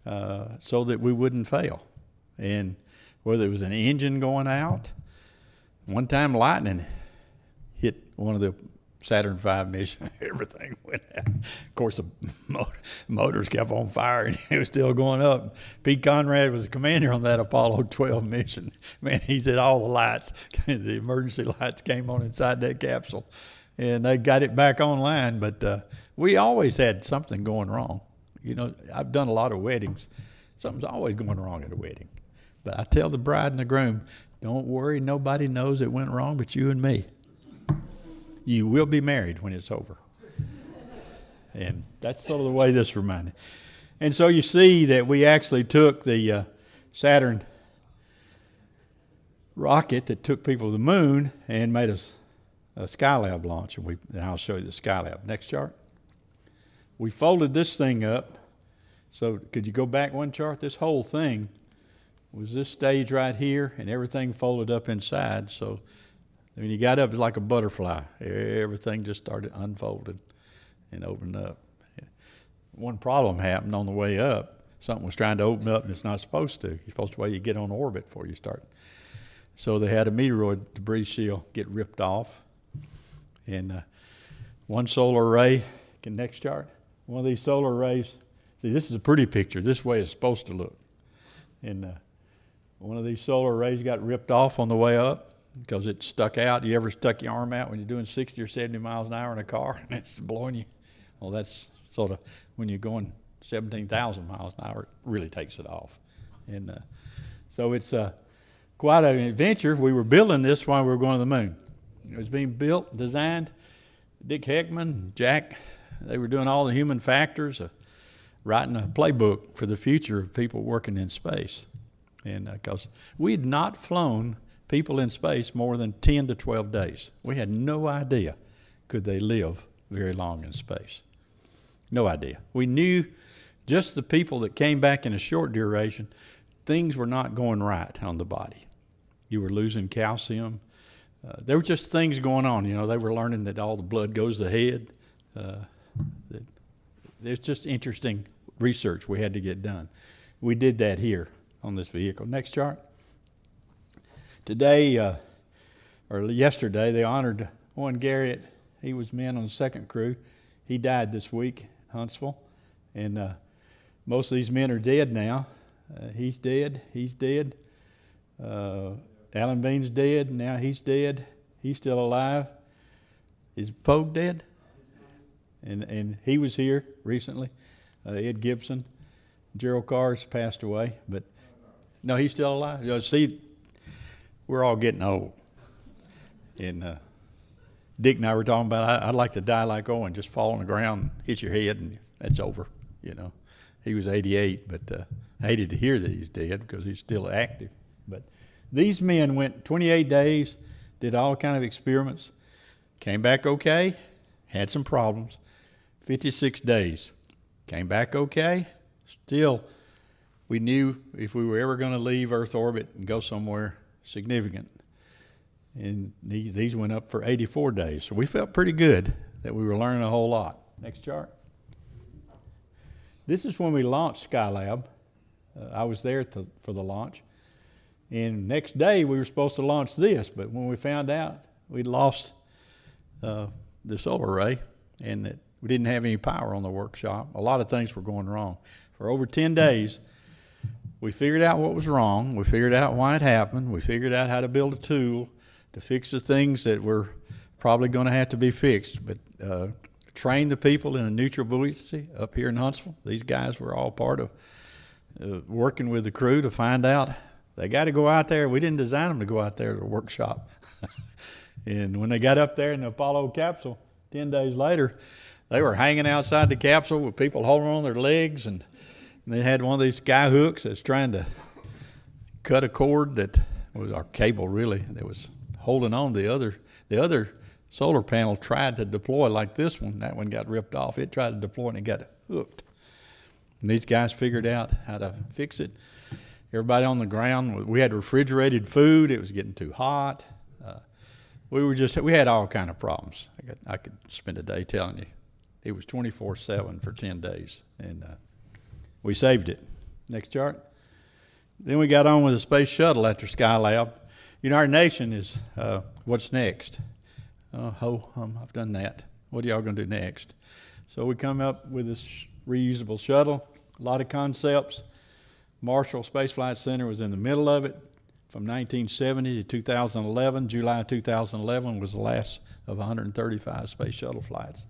it so that we wouldn't fail. And whether it was an engine going out, one time lightning hit one of the Saturn V missions, everything went out. Of course, the motors kept on fire, and it was still going up. Pete Conrad was the commander on that Apollo 12 mission. Man, he said all the lights, the emergency lights came on inside that capsule, and they got it back online. But we always had something going wrong. I've done a lot of weddings. Something's always going wrong at a wedding. But I tell the bride and the groom, don't worry, nobody knows it went wrong but you and me. You will be married when it's over. And that's sort of the way this reminded. And so you see that we actually took the Saturn rocket that took people to the moon and made a Skylab launch. And I'll show you the Skylab. Next chart. We folded this thing up. So could you go back one chart? This whole thing was this stage right here, and everything folded up inside. So when you got up, it was like a butterfly. Everything just started unfolding and opening up. One problem happened on the way up. Something was trying to open up, and it's not supposed to. You're supposed to wait to get on orbit before you start. So they had a meteoroid debris shield get ripped off. And one solar array, next chart, one of these solar arrays, see, this is a pretty picture. This way it's supposed to look. And one of these solar arrays got ripped off on the way up. because it stuck out. You ever stuck your arm out when you're doing 60 or 70 miles an hour in a car and it's blowing you? Well, that's sort of when you're going 17,000 miles an hour, it really takes it off. And so it's quite an adventure. We were building this while we were going to the moon. It was being built, designed. Dick Heckman, Jack, they were doing all the human factors, writing a playbook for the future of people working in space. And because we had not flown people in space more than 10 to 12 days. We had no idea could they live very long in space. No idea. We knew just the people that came back in a short duration, things were not going right on the body. You were losing calcium. There were just things going on. You know, they were learning that all the blood goes to the head. There's just interesting research we had to get done. We did that here on this vehicle. Next chart. Today, or yesterday, they honored Owen Garrett. He was man on the second crew. He died this week in Huntsville. And most of these men are dead now. He's dead. He's dead. Alan Bean's dead. Now he's dead. He's still alive. Is Pogue dead? And he was here recently. Ed Gibson. Gerald Carr's passed away. But no, he's still alive. You know, see, we're all getting old. And Dick and I were talking about, I'd like to die like Owen, just fall on the ground, hit your head, and that's over, you know. He was 88, but I hated to hear that he's dead because he's still active. But these men went 28 days, did all kind of experiments, came back okay, had some problems. 56 days, came back okay. Still, we knew if we were ever going to leave Earth orbit and go somewhere significant. And these went up for 84 days. So we felt pretty good that we were learning a whole lot. Next chart. This is when we launched Skylab. I was there for the launch. And next day we were supposed to launch this, but when we found out we'd lost the solar array and that we didn't have any power on the workshop, a lot of things were going wrong. For over 10 days, we figured out what was wrong. We figured out why it happened. We figured out how to build a tool to fix the things that were probably going to have to be fixed. But train the people in a neutral buoyancy up here in Huntsville. These guys were all part of working with the crew to find out they got to go out there. We didn't design them to go out there to the workshop. And when they got up there in the Apollo capsule, 10 days later, they were hanging outside the capsule with people holding on their legs, and they had one of these sky hooks that's trying to cut a cord that was our cable, really, that was holding on to the other solar panel tried to deploy like this one. That one got ripped off. It tried to deploy and it got hooked. And these guys figured out how to fix it. Everybody on the ground, we had refrigerated food. It was getting too hot. We had all kind of problems. I could spend a day telling you. It was 24/7 for 10 days, and we saved it. Next chart. Then we got on with the space shuttle after Skylab. You know, our nation is, what's next? I've done that. What are y'all going to do next? So we come up with this reusable shuttle, a lot of concepts. Marshall Space Flight Center was in the middle of it from 1970 to 2011. July 2011 was the last of 135 space shuttle flights.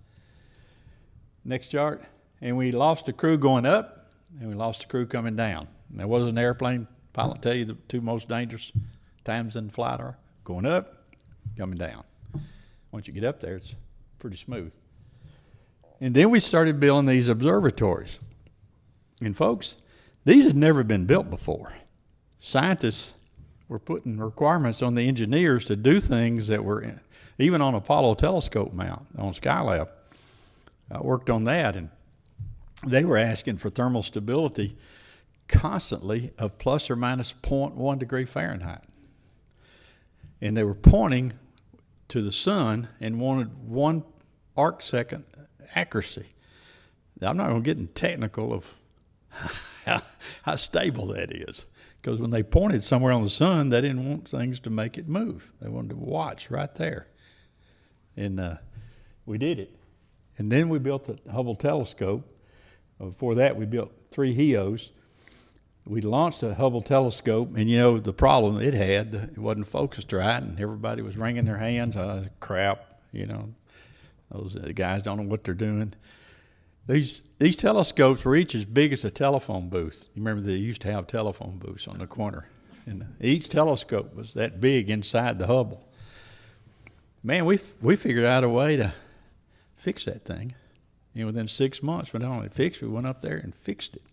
Next chart. And we lost the crew going up, and we lost the crew coming down. And there was an airplane pilot tell you the two most dangerous times in flight are going up, coming down. Once you get up there, it's pretty smooth. And then we started building these observatories. And folks, these had never been built before. Scientists were putting requirements on the engineers to do things that were, even on Apollo telescope mount on Skylab. I worked on that, and they were asking for thermal stability constantly of plus or minus 0.1 degree Fahrenheit. And they were pointing to the sun and wanted 1 arc second accuracy. Now, I'm not going to get in technical of how stable that is, because when they pointed somewhere on the sun, they didn't want things to make it move. They wanted to watch right there. And we did it. And then we built the Hubble telescope. Before that, we built 3 HEOs. we launched a Hubble telescope, and you know the problem it had, it wasn't focused right, and everybody was wringing their hands. Crap, you know, those guys don't know what they're doing. These telescopes were each as big as a telephone booth. You remember they used to have telephone booths on the corner, and each telescope was that big inside the Hubble. Man, we figured out a way to fix that thing. And within 6 months, we not only fixed it, we went up there and fixed it.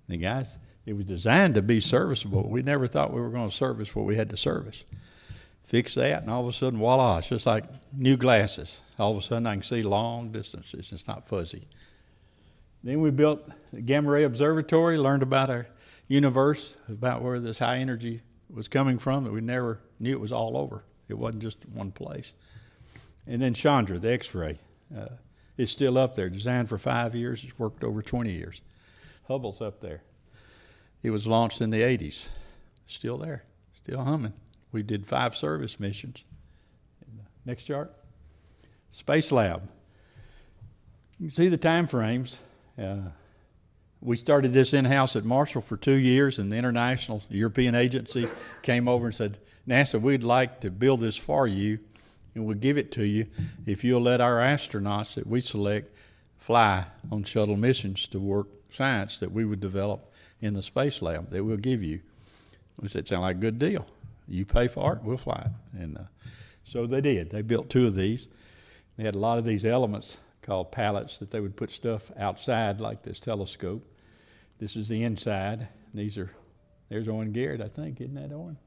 The guys, it was designed to be serviceable. We never thought we were going to service what we had to service. Fix that, and all of a sudden, voila, it's just like new glasses. All of a sudden, I can see long distances. It's not fuzzy. Then we built the Gamma Ray Observatory, learned about our universe, about where this high energy was coming from, that we never knew it was all over. It wasn't just one place. And then Chandra, the X-ray, is still up there, designed for 5 years. It's worked over 20 years. Hubble's up there. It was launched in the 80s. Still there, still humming. We did 5 service missions. Next chart. Space Lab. You can see the time frames. We started this in-house at Marshall for 2 years, and the international European agency came over and said, NASA, we'd like to build this for you, and we'll give it to you if you'll let our astronauts that we select fly on shuttle missions to work science that we would develop in the space lab that we'll give you. We said, sound like a good deal. You pay for it, we'll fly it. And so they did. They built 2 of these. They had a lot of these elements called pallets that they would put stuff outside like this telescope. This is the inside. There's Owen Garrett, I think, isn't that Owen?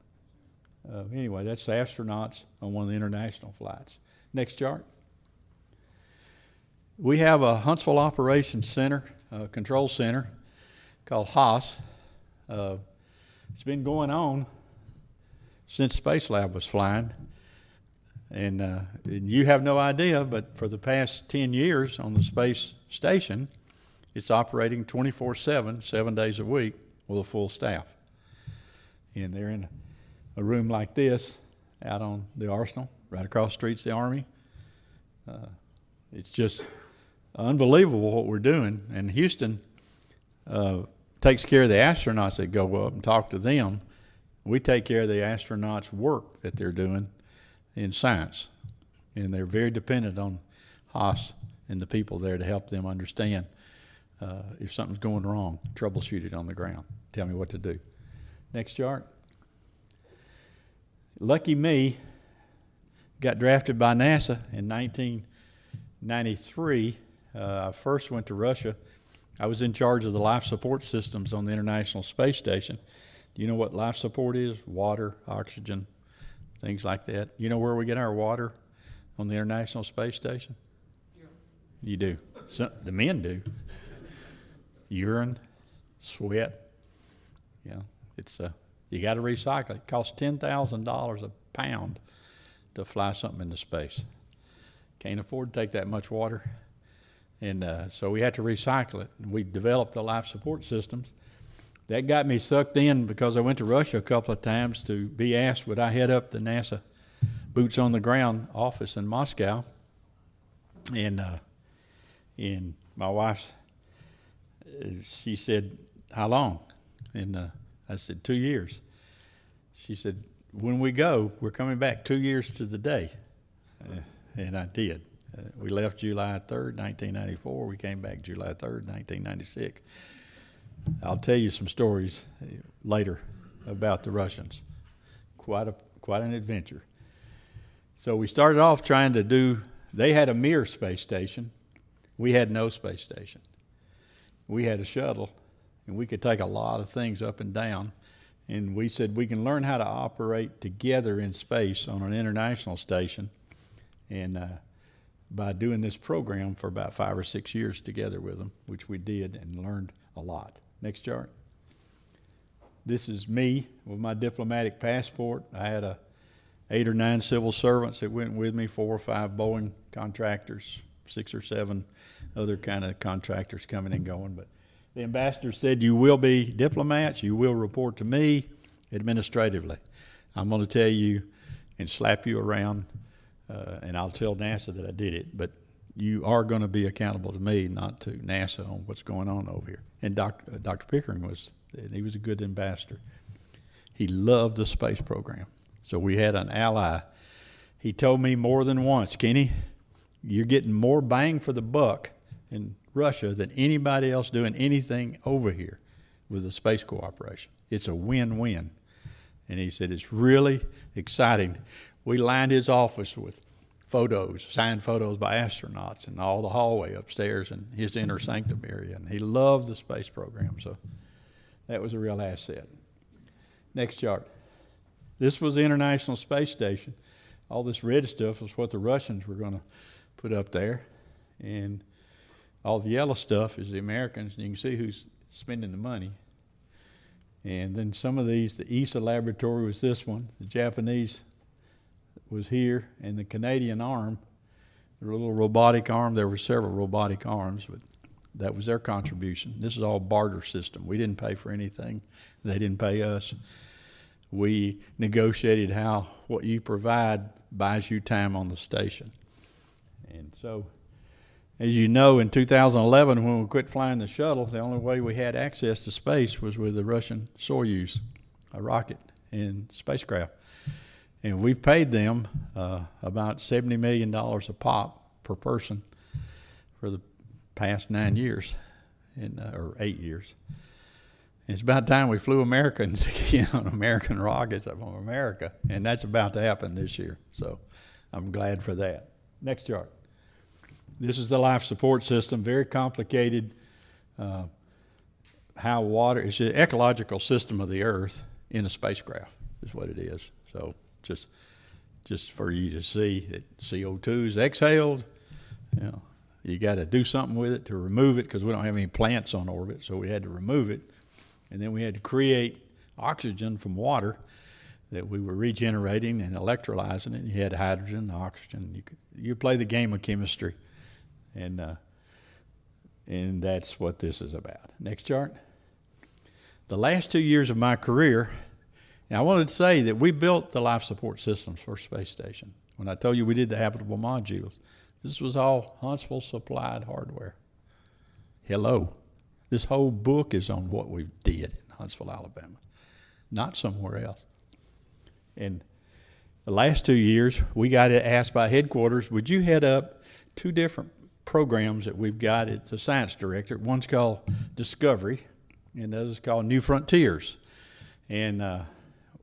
Anyway, that's the astronauts on one of the international flights. Next chart. We have a Huntsville Operations Center, control center, called HOS. It's been going on since Space Lab was flying. And you have no idea, but for the past 10 years on the space station, it's operating 24/7, 7 days a week with a full staff. And they're in a room like this out on the Arsenal, right across the street's the Army. It's just unbelievable what we're doing. And Houston takes care of the astronauts that go up and talk to them. We take care of the astronauts' work that they're doing in science. And they're very dependent on HOS and the people there to help them understand if something's going wrong, troubleshoot it on the ground, tell me what to do. Next chart. Lucky me, got drafted by NASA in 1993. I first went to Russia. I was in charge of the life support systems on the International Space Station. Do you know what life support is? Water, oxygen, things like that. You know where we get our water on the International Space Station? Yeah. You do. The men do. Urine, sweat. Yeah, it's you got to recycle it. It costs $10,000 a pound to fly something into space. Can't afford to take that much water. And so we had to recycle it. And we developed the life support systems. That got me sucked in because I went to Russia a couple of times to be asked would I head up the NASA boots on the ground office in Moscow. And my wife, she said, how long? And I said, 2 years. She said, when we go, we're coming back 2 years to the day. And I did. We left July 3rd, 1994. We came back July 3rd, 1996. I'll tell you some stories later about the Russians. Quite an adventure. So we started off trying to do, they had a Mir space station. We had no space station. We had a shuttle, and we could take a lot of things up and down. And we said we can learn how to operate together in space on an international station. And by doing this program for about 5 or 6 years together with them, which we did and learned a lot. Next chart. This is me with my diplomatic passport. I had 8 or 9 civil servants that went with me, 4 or 5 Boeing contractors, 6 or 7 other kind of contractors coming and going. But the ambassador said, you will be diplomats, you will report to me administratively. I'm going to tell you and slap you around, and I'll tell NASA that I did it, but you are going to be accountable to me, not to NASA, on what's going on over here. And Dr. Pickering was and he was a good ambassador. He loved the space program. So we had an ally. He told me more than once, Kenny, you're getting more bang for the buck in Russia than anybody else doing anything over here with the space cooperation. It's a win-win. And he said, it's really exciting. We lined his office with photos, signed photos by astronauts, and all the hallway upstairs and his inner sanctum area. And he loved the space program, so that was a real asset. Next chart. This was the International Space Station. All this red stuff was what the Russians were going to put up there. And all the yellow stuff is the Americans, and you can see who's spending the money. And then some of these, the ESA laboratory was this one, the Japanese was here, and the Canadian arm, the little robotic arm, there were several robotic arms, but that was their contribution. This is all barter system. We didn't pay for anything. They didn't pay us. We negotiated how what you provide buys you time on the station. And so, as you know, in 2011, when we quit flying the shuttle, the only way we had access to space was with the Russian Soyuz, a rocket and spacecraft. And we've paid them about $70 million a pop per person for the past 9 years, or 8 years. It's about time we flew Americans again on American rockets up on America, and that's about to happen this year. So I'm glad for that. Next chart. This is the life support system, very complicated. How water, it's the ecological system of the Earth in a spacecraft is what it is. So just for you to see that CO2 is exhaled, you got to do something with it to remove it because we don't have any plants on orbit, so we had to remove it. And then we had to create oxygen from water that we were regenerating and electrolyzing it. You had hydrogen, oxygen. You play the game of chemistry, and that's what this is about. Next chart. The last 2 years of my career, and I wanted to say that we built the life support systems for Space Station. When I told you we did the habitable modules, this was all Huntsville supplied hardware. Hello. This whole book is on what we did in Huntsville, Alabama, not somewhere else. And the last 2 years, we got asked by headquarters, would you head up 2 different programs that we've got at the science director? One's called Discovery, and the other's called New Frontiers. And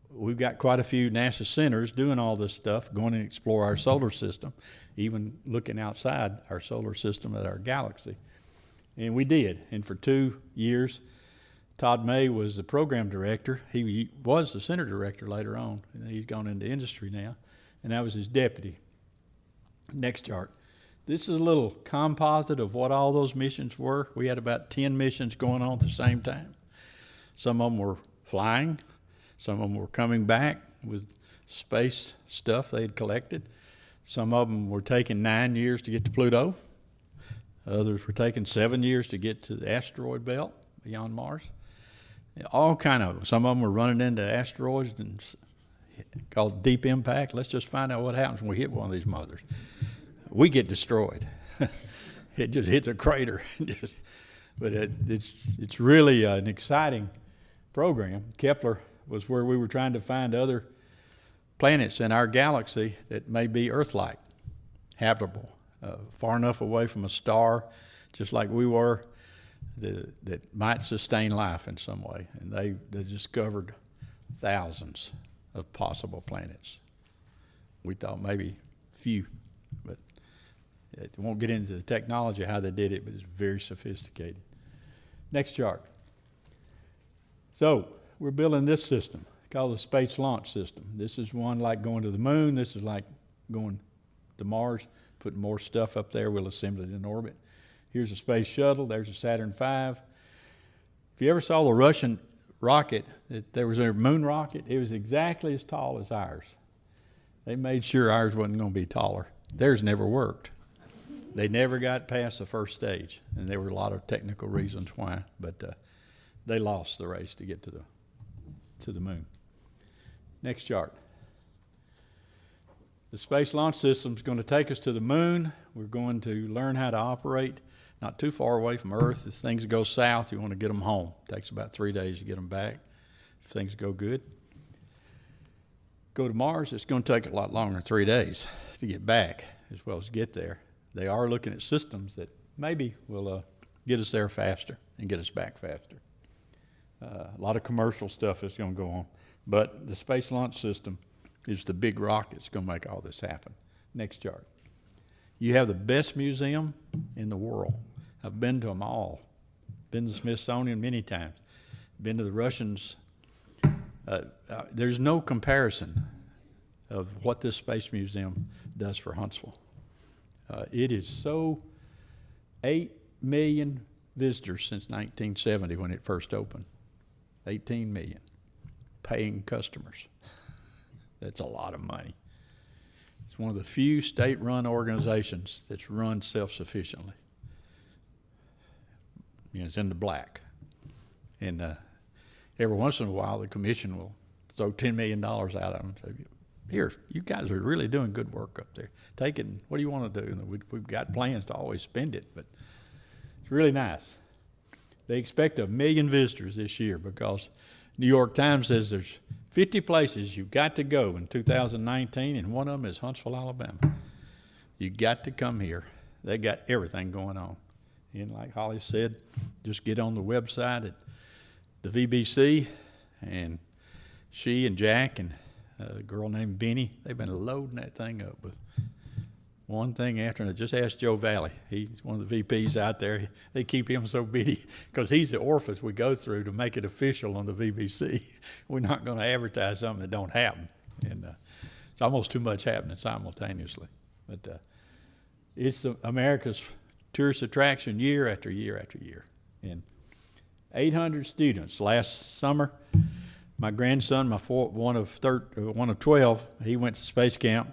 we've got quite a few NASA centers doing all this stuff, going to explore our solar system, even looking outside our solar system at our galaxy. And we did. And for 2 years, Todd May was the program director. He was the center director later on. And he's gone into industry now. And I was his deputy. Next chart. This is a little composite of what all those missions were. We had about 10 missions going on at the same time. Some of them were flying. Some of them were coming back with space stuff they had collected. Some of them were taking 9 years to get to Pluto. Others were taking 7 years to get to the asteroid belt beyond Mars. All kind of, some of them were running into asteroids and called deep impact. Let's just find out what happens when we hit one of these mothers. We get destroyed. It just hits a crater. But it's really an exciting program. Kepler was where we were trying to find other planets in our galaxy that may be Earth-like, habitable. Far enough away from a star, just like we were, that might sustain life in some way. And they discovered thousands of possible planets. We thought maybe few, but it won't get into the technology how they did it, but it's very sophisticated. Next chart. So we're building this system called the Space Launch System. This is one like going to the moon. This is like going to Mars. Putting more stuff up there, we'll assemble it in orbit. Here's a space shuttle, there's a Saturn V. If you ever saw the Russian rocket, there was a moon rocket, it was exactly as tall as ours. They made sure ours wasn't going to be taller. Theirs never worked. They never got past the first stage, and there were a lot of technical reasons why, but they lost the race to get to the moon. Next chart. The Space Launch System is going to take us to the moon. We're going to learn how to operate not too far away from Earth. If things go south, you want to get them home. It takes about 3 days to get them back if things go good. Go to Mars, it's going to take a lot longer than 3 days to get back as well as get there. They are looking at systems that maybe will get us there faster and get us back faster. A lot of commercial stuff is going to go on. But the Space Launch System is the big rocket that's going to make all this happen. Next chart. You have the best museum in the world. I've been to them all. Been to the Smithsonian many times. Been to the Russians. There's no comparison of what this Space Museum does for Huntsville. It is so 8 million visitors since 1970 when it first opened. 18 million paying customers. That's a lot of money. It's one of the few state-run organizations that's run self-sufficiently. It's in the black. And every once in a while, the commission will throw $10 million out of them and say, here, you guys are really doing good work up there. Take it, and what do you want to do? And we've got plans to always spend it, but it's really nice. They expect 1 million visitors this year because New York Times says there's 50 places you've got to go in 2019, and one of them is Huntsville, Alabama. You got to come here. They got everything going on. And like Holly said, just get on the website at the VBC, and she and Jack and a girl named Benny, they've been loading that thing up with one thing after another. Just ask Joe Valley. He's one of the VPs out there. They keep him so busy because he's the orifice we go through to make it official on the VBC. We're not going to advertise something that don't happen. And it's almost too much happening simultaneously. But it's America's tourist attraction year after year after year. And 800 students last summer. My grandson, one of 12, he went to space camp.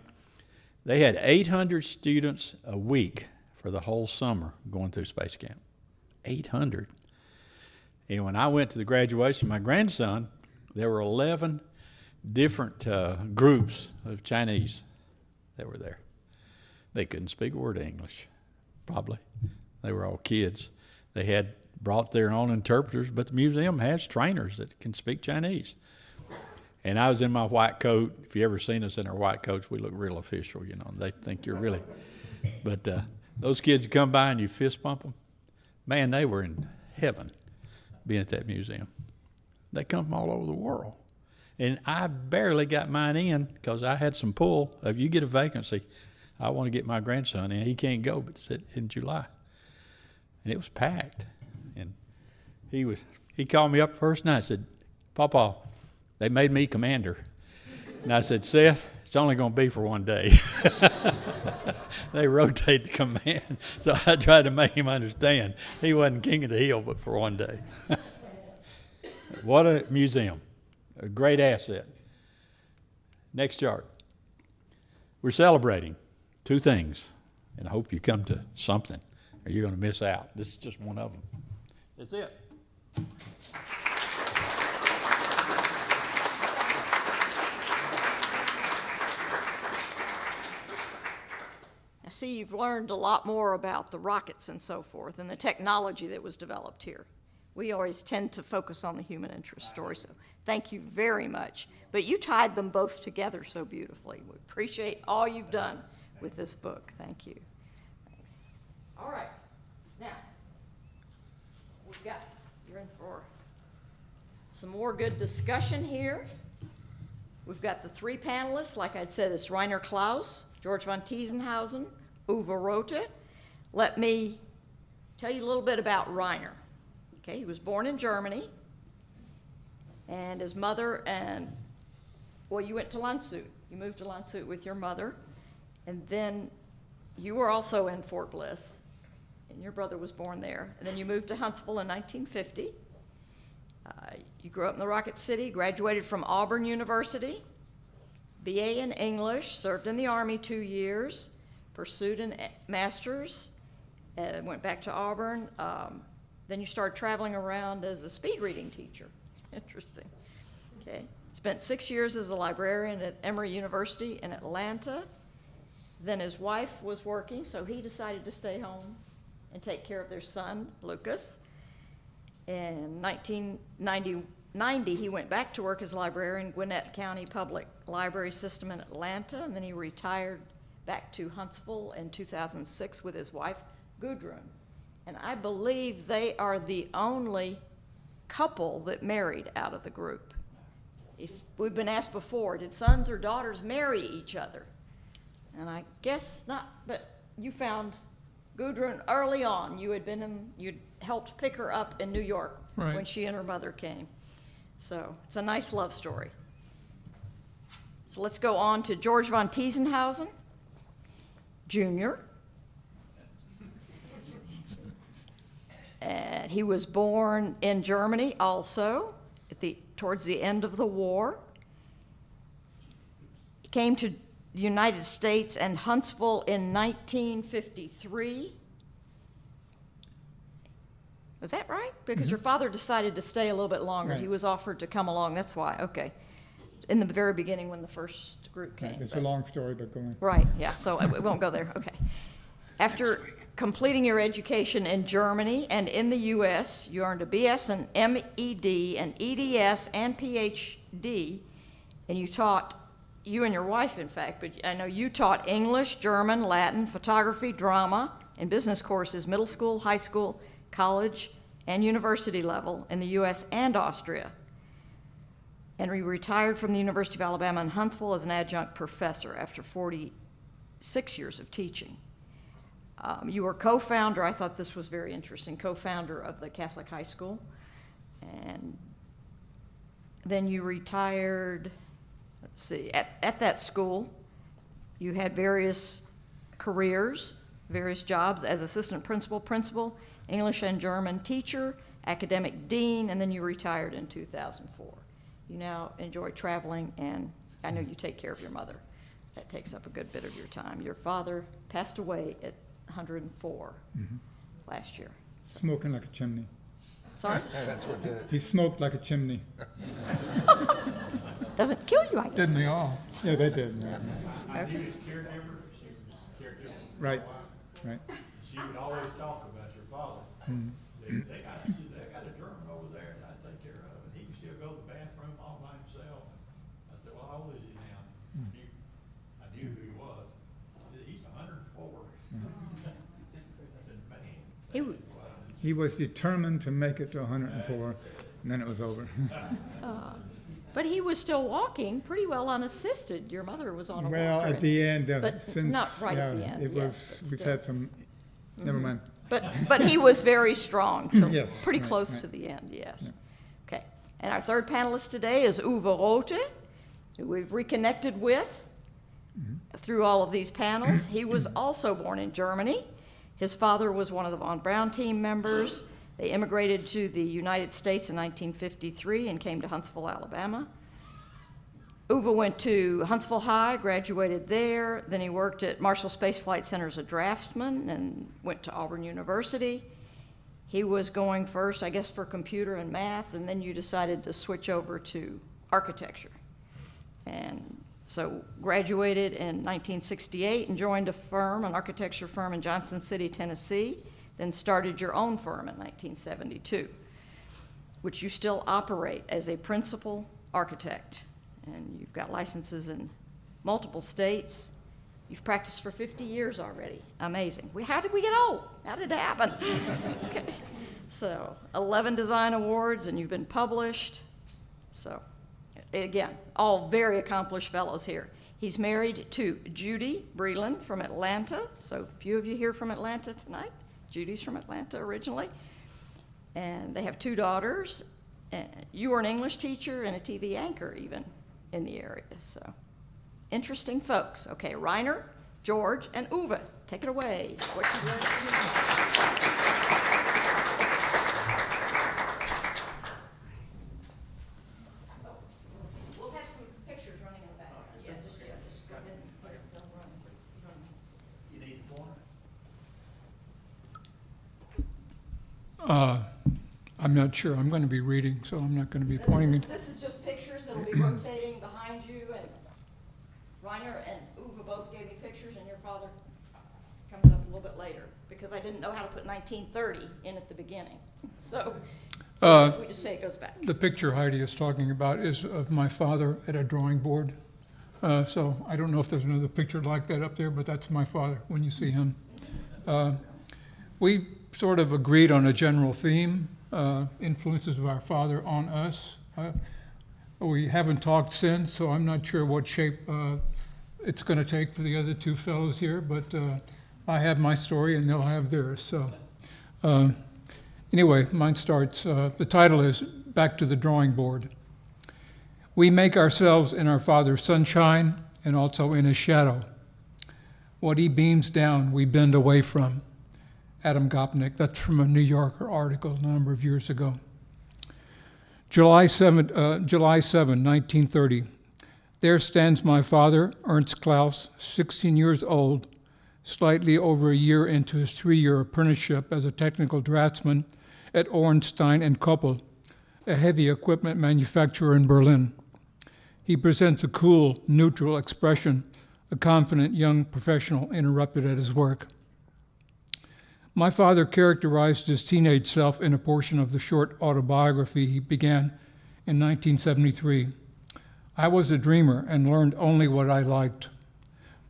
They had 800 students a week for the whole summer going through space camp. 800. And when I went to the graduation of my grandson, there were 11 different groups of Chinese that were there. They couldn't speak a word of English, probably. They were all kids. They had brought their own interpreters, but the museum has trainers that can speak Chinese. And I was in my white coat. If you ever seen us in our white coats, we look real official, you know. They think you're really. But those kids come by and you fist bump them. Man, they were in heaven being at that museum. They come from all over the world. And I barely got mine in because I had some pull. If you get a vacancy, I want to get my grandson in. He can't go, but it's in July. And it was packed. And he called me up first night and said, Papa, they made me commander. And I said, Seth, it's only going to be for 1 day. They rotate the command. So I tried to make him understand he wasn't king of the hill, but for 1 day. What a museum. A great asset. Next chart. We're celebrating 2 things, and I hope you come to something or you're going to miss out. This is just one of them. That's it. I see you've learned a lot more about the rockets and so forth and the technology that was developed here. We always tend to focus on the human interest story, so thank you very much. But you tied them both together so beautifully. We appreciate all you've done with this book. Thank you. Thanks. All right. Now, you're in for some more good discussion here. We've got the 3 panelists. Like I said, it's Rainer Klaus, George von Tiesenhausen, Uwe Rothe. Let me tell you a little bit about Rainer. Okay, he was born in Germany, and his mother you went to Landshut. You moved to Landshut with your mother, and then you were also in Fort Bliss, and your brother was born there. And then you moved to Huntsville in 1950. You grew up in the Rocket City, graduated from Auburn University, BA in English, served in the Army 2 years, pursued a master's, went back to Auburn. Then you started traveling around as a speed reading teacher. Interesting. Okay. Spent 6 years as a librarian at Emory University in Atlanta. Then his wife was working, so he decided to stay home and take care of their son, Lucas. In 1990, he went back to work as a librarian in Gwinnett County Public Library System in Atlanta, and then he retired back to Huntsville in 2006 with his wife, Gudrun. And I believe they are the only couple that married out of the group. If we've been asked before, did sons or daughters marry each other? And I guess not, but you found Gudrun early on. You'd helped pick her up in New York Right. when she and her mother came. So it's a nice love story. So let's go on to George von Tiesenhausen, Jr. And he was born in Germany also towards the end of the war. He came to the United States and Huntsville in 1953. Was that right? Because your father decided to stay a little bit longer. Right. He was offered to come along. That's why. Okay. In the very beginning when the first group came. It's but- a long story, but go on. Right, yeah, so we won't go there, okay. After completing your education in Germany and in the U.S., you earned a BS and MED, an EDS, and PhD, and you and your wife, in fact, but I know you taught English, German, Latin, photography, drama, and business courses, middle school, high school, college, and university level in the U.S. and Austria. And he retired from the University of Alabama in Huntsville as an adjunct professor after 46 years of teaching. You were co-founder, I thought this was very interesting, co-founder of the Catholic High School. And then you retired, let's see, at that school, you had various careers, various jobs as assistant principal, English and German teacher, academic dean, and then you retired in 2004. You now enjoy traveling, and I know you take care of your mother. That takes up a good bit of your time. Your father passed away at 104 last year. Smoking like a chimney. Sorry? He smoked like a chimney. Doesn't kill you, I guess. Didn't they all? Yeah, they did. Right, I knew his caregiver, she was his caregiver. right. Right. She would always talk about your father. They got a German over there that I take care of, and he can still go to the bathroom all by himself. I said, well, how old is he now? I knew who he was. He's 104. I said, man. He was determined to make it to 104, and then it was over. But he was still walking pretty well unassisted. Your mother was on a Well, walker. at the end, but since not right yeah, at the end, it yes, was. but We've still. had some. Never mind. But he was very strong, till Yes, pretty right, close right. to the end, yes. Okay, and our third panelist today is Uwe Rote, who we've reconnected with through all of these panels. He was also born in Germany. His father was one of the von Braun team members. They immigrated to the United States in 1953 and came to Huntsville, Alabama. Uwe went to Huntsville High, graduated there. Then he worked at Marshall Space Flight Center as a draftsman and went to Auburn University. He was going first, I guess, for computer and math, and then you decided to switch over to architecture. And so graduated in 1968 and joined a firm, an architecture firm in Johnson City, Tennessee, then started your own firm in 1972, which you still operate as a principal architect. And you've got licenses in multiple states. You've practiced for 50 years already. Amazing. How did we get old? How did it happen? Okay. So 11 design awards, and you've been published. So again, all very accomplished fellows here. He's married to Judy Breland from Atlanta. So a few of you here from Atlanta tonight. Judy's from Atlanta originally. And they have 2 daughters. You were an English teacher and a TV anchor even in the area, so interesting folks. Okay, Reiner, George, and Uwe, take it away. What you learned at the We'll have some pictures running in the back. Yeah, just go ahead and put it, don't run. You need more? I'm not sure. I'm going to be reading, so I'm not going to be pointing it. This is just pictures that'll be rotating behind you, and Reiner and Uwe both gave me pictures, and your father comes up a little bit later. because I didn't know how to put 1930 in at the beginning. So we just say it goes back. The picture Heidi is talking about is of my father at a drawing board. So I don't know if there's another picture like that up there, but that's my father when you see him. We sort of agreed on a general theme, influences of our father on us. We haven't talked since, so I'm not sure what shape it's going to take for the other two fellows here, but I have my story and they'll have theirs. So anyway, mine starts. The title is Back to the Drawing Board. We make ourselves in our Father's sunshine and also in his shadow. What he beams down, we bend away from. Adam Gopnik, that's from a New Yorker article a number of years ago. July 7, 1930. There stands my father, Ernst Klaus, 16 years old, slightly over a year into his 3-year apprenticeship as a technical draftsman at Ornstein and Koppel, a heavy equipment manufacturer in Berlin. He presents a cool, neutral expression, a confident young professional interrupted at his work. My father characterized his teenage self in a portion of the short autobiography he began in 1973. I was a dreamer and learned only what I liked,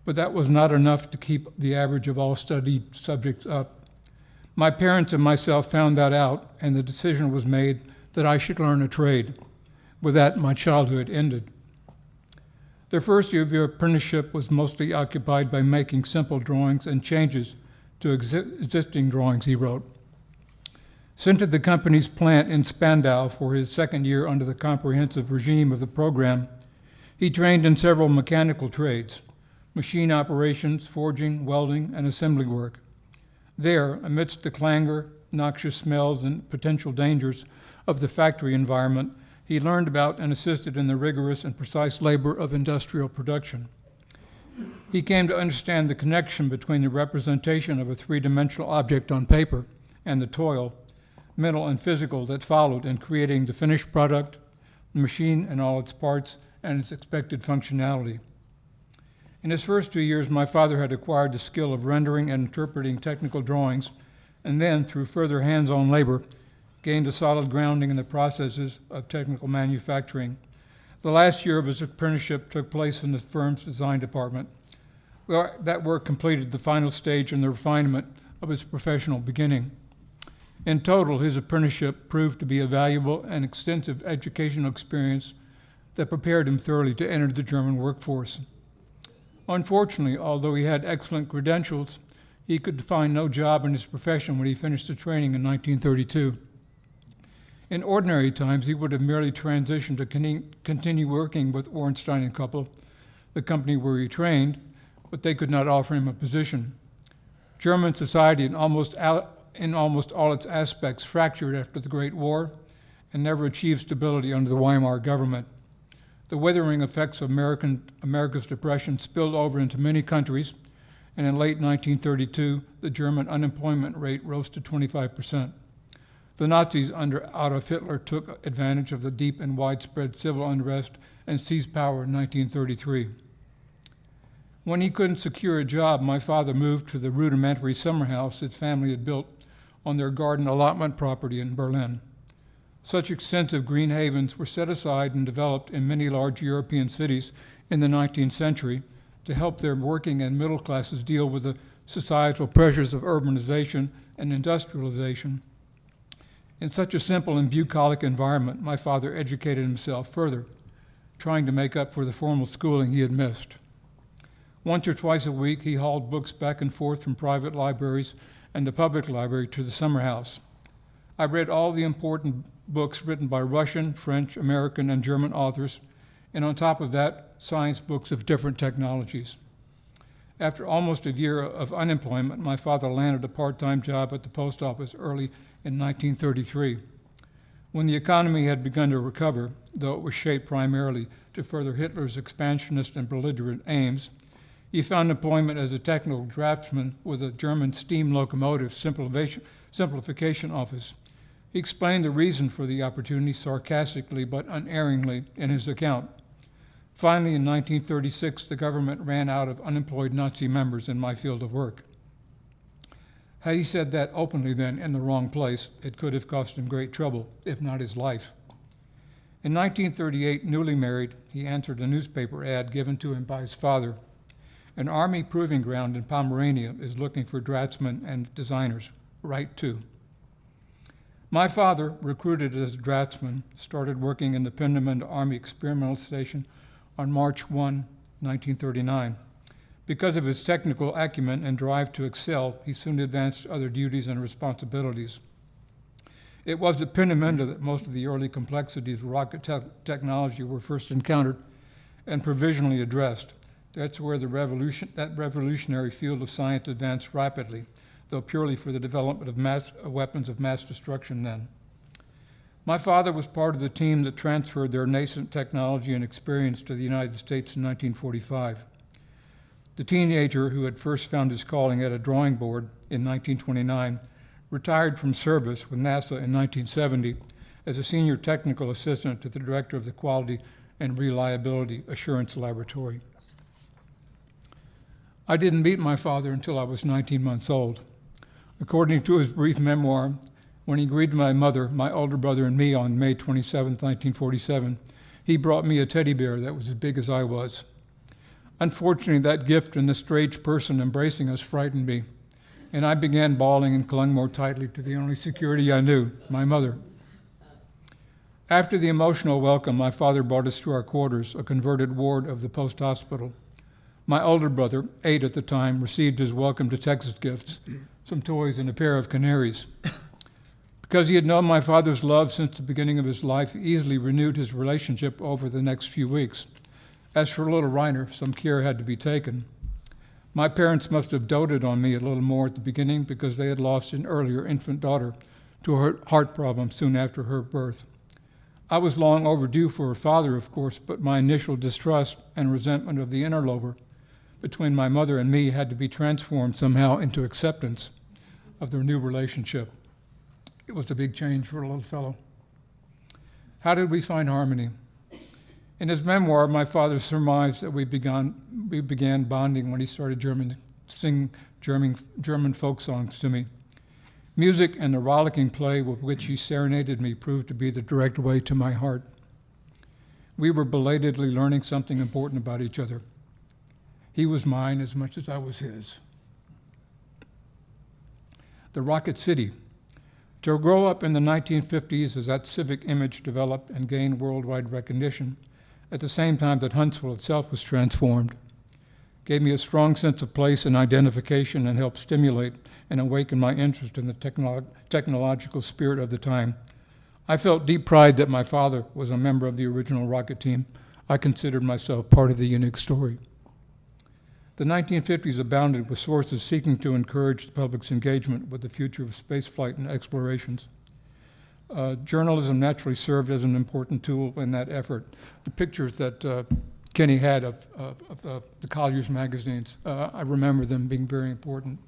but that was not enough to keep the average of all studied subjects up. My parents and myself found that out, and the decision was made that I should learn a trade. With that, my childhood ended. The first year of your apprenticeship was mostly occupied by making simple drawings and changes to existing drawings, he wrote. Sent to the company's plant in Spandau for his second year under the comprehensive regime of the program, he trained in several mechanical trades, machine operations, forging, welding, and assembly work. There, amidst the clangor, noxious smells, and potential dangers of the factory environment, he learned about and assisted in the rigorous and precise labor of industrial production. He came to understand the connection between the representation of a three-dimensional object on paper and the toil, mental and physical, that followed in creating the finished product, the machine and all its parts, and its expected functionality. In his first 2 years, my father had acquired the skill of rendering and interpreting technical drawings, and then, through further hands-on labor, gained a solid grounding in the processes of technical manufacturing. The last year of his apprenticeship took place in the firm's design department. Well, that work completed the final stage in the refinement of his professional beginning. In total, his apprenticeship proved to be a valuable and extensive educational experience that prepared him thoroughly to enter the German workforce. Unfortunately, although he had excellent credentials, he could find no job in his profession when he finished the training in 1932. In ordinary times, he would have merely transitioned to continue working with Ornstein and Koppel, the company where he trained, but they could not offer him a position. German society in almost all its aspects fractured after the Great War and never achieved stability under the Weimar government. The withering effects of America's depression spilled over into many countries, and in late 1932, the German unemployment rate rose to 25%. The Nazis under Adolf Hitler took advantage of the deep and widespread civil unrest and seized power in 1933. When he couldn't secure a job, my father moved to the rudimentary summer house his family had built on their garden allotment property in Berlin. Such extensive green havens were set aside and developed in many large European cities in the 19th century to help their working and middle classes deal with the societal pressures of urbanization and industrialization. In such a simple and bucolic environment, my father educated himself further, trying to make up for the formal schooling he had missed. Once or twice a week, he hauled books back and forth from private libraries and the public library to the summer house. I read all the important books written by Russian, French, American, and German authors, and on top of that, science books of different technologies. After almost a year of unemployment, my father landed a part-time job at the post office early in 1933. When the economy had begun to recover, though it was shaped primarily to further Hitler's expansionist and belligerent aims, he found employment as a technical draftsman with a German steam locomotive simplification office. He explained the reason for the opportunity sarcastically but unerringly in his account. Finally, in 1936, the government ran out of unemployed Nazi members in my field of work. Had he said that openly then in the wrong place, it could have cost him great trouble, if not his life. In 1938, newly married, he answered a newspaper ad given to him by his father. An Army proving ground in Pomerania is looking for draftsmen and designers. Write to. My father, recruited as a draftsman, started working in the Peenemünde Army Experimental Station on March 1, 1939. Because of his technical acumen and drive to excel, he soon advanced to other duties and responsibilities. It was at Peenemünde that most of the early complexities of rocket technology were first encountered and provisionally addressed. That's where that revolutionary field of science advanced rapidly, though purely for the development of weapons of mass destruction then. My father was part of the team that transferred their nascent technology and experience to the United States in 1945. The teenager who had first found his calling at a drawing board in 1929 retired from service with NASA in 1970 as a senior technical assistant to the director of the Quality and Reliability Assurance Laboratory. I didn't meet my father until I was 19 months old. According to his brief memoir, when he greeted my mother, my older brother, and me on May 27, 1947, he brought me a teddy bear that was as big as I was. Unfortunately, that gift and the strange person embracing us frightened me, and I began bawling and clung more tightly to the only security I knew, my mother. After the emotional welcome, my father brought us to our quarters, a converted ward of the post hospital. My older brother, 8 at the time, received his welcome to Texas gifts, some toys and a pair of canaries. Because he had known my father's love since the beginning of his life, he easily renewed his relationship over the next few weeks. As for little Reiner, some care had to be taken. My parents must have doted on me a little more at the beginning because they had lost an earlier infant daughter to a heart problem soon after her birth. I was long overdue for a father, of course, but my initial distrust and resentment of the interloper between my mother and me had to be transformed somehow into acceptance of their new relationship. It was a big change for a little fellow. How did we find harmony? In his memoir, my father surmised that we began bonding when he started sing German folk songs to me. Music and the rollicking play with which he serenaded me proved to be the direct way to my heart. We were belatedly learning something important about each other. He was mine as much as I was his. The Rocket City. To grow up in the 1950s as that civic image developed and gained worldwide recognition, at the same time that Huntsville itself was transformed, gave me a strong sense of place and identification and helped stimulate and awaken my interest in the technological spirit of the time. I felt deep pride that my father was a member of the original rocket team. I considered myself part of the unique story. The 1950s abounded with sources seeking to encourage the public's engagement with the future of spaceflight and explorations. Journalism naturally served as an important tool in that effort. The pictures that Kenny had of the Collier's magazines, I remember them being very important.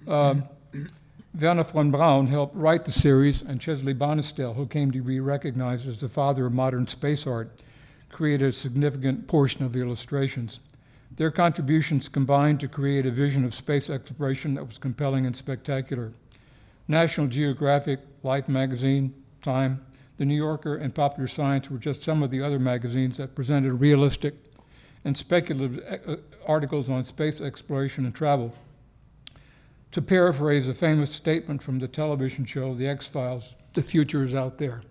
Werner von Braun helped write the series, and Chesley Bonistel, who came to be recognized as the father of modern space art, created a significant portion of the illustrations. Their contributions combined to create a vision of space exploration that was compelling and spectacular. National Geographic, Life magazine, Time, The New Yorker, and Popular Science were just some of the other magazines that presented realistic and speculative articles on space exploration and travel. To paraphrase a famous statement from the television show The X-Files, the future is out there.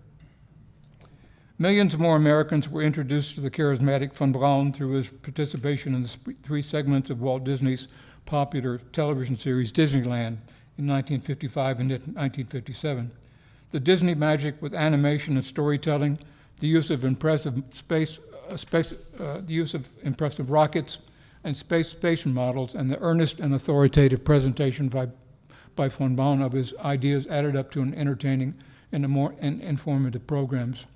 Millions more Americans were introduced to the charismatic von Braun through his participation in the 3 segments of Walt Disney's popular television series Disneyland in 1955 and 1957. The Disney magic with animation and storytelling, the use of impressive rockets and space station models, and the earnest and authoritative presentation by von Braun of his ideas added up to an entertaining and more informative programs.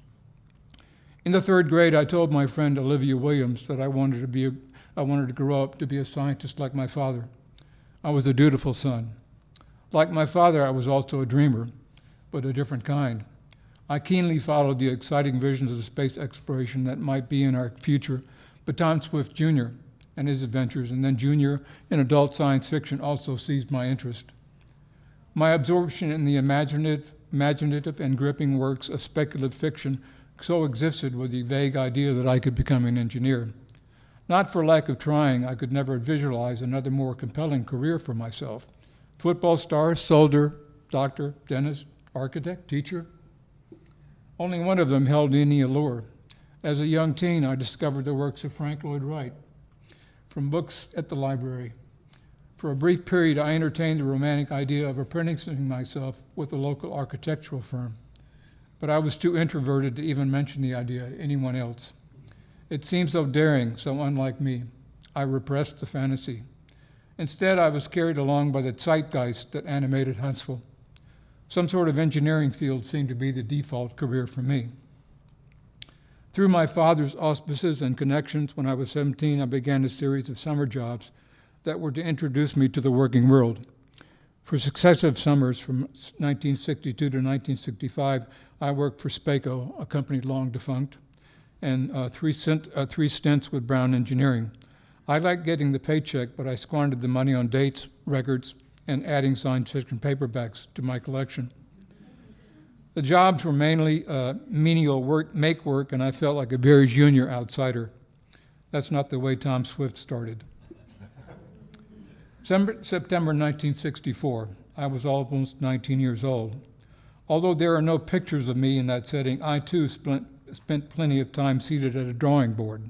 In the 3rd grade, I told my friend Olivia Williams that I wanted to grow up to be a scientist like my father. I was a dutiful son. Like my father, I was also a dreamer, but a different kind. I keenly followed the exciting visions of space exploration that might be in our future, but Tom Swift Jr. and his adventures, and then Jr. in adult science fiction also seized my interest. My absorption in the imaginative and gripping works of speculative fiction so existed with the vague idea that I could become an engineer. Not for lack of trying, I could never visualize another more compelling career for myself. Football star, soldier, doctor, dentist, architect, teacher. Only one of them held any allure. As a young teen, I discovered the works of Frank Lloyd Wright from books at the library. For a brief period, I entertained the romantic idea of apprenticing myself with a local architectural firm, but I was too introverted to even mention the idea to anyone else. It seemed so daring, so unlike me. I repressed the fantasy. Instead, I was carried along by the zeitgeist that animated Huntsville. Some sort of engineering field seemed to be the default career for me. Through my father's auspices and connections, when I was 17, I began a series of summer jobs that were to introduce me to the working world. For successive summers from 1962 to 1965, I worked for Spaco, a company long defunct, and three stints with Brown Engineering. I liked getting the paycheck, but I squandered the money on dates, records, and adding science fiction paperbacks to my collection. The jobs were mainly menial work, make work, and I felt like a very junior outsider. That's not the way Tom Swift started. September 1964, I was almost 19 years old. Although there are no pictures of me in that setting, I too spent plenty of time seated at a drawing board.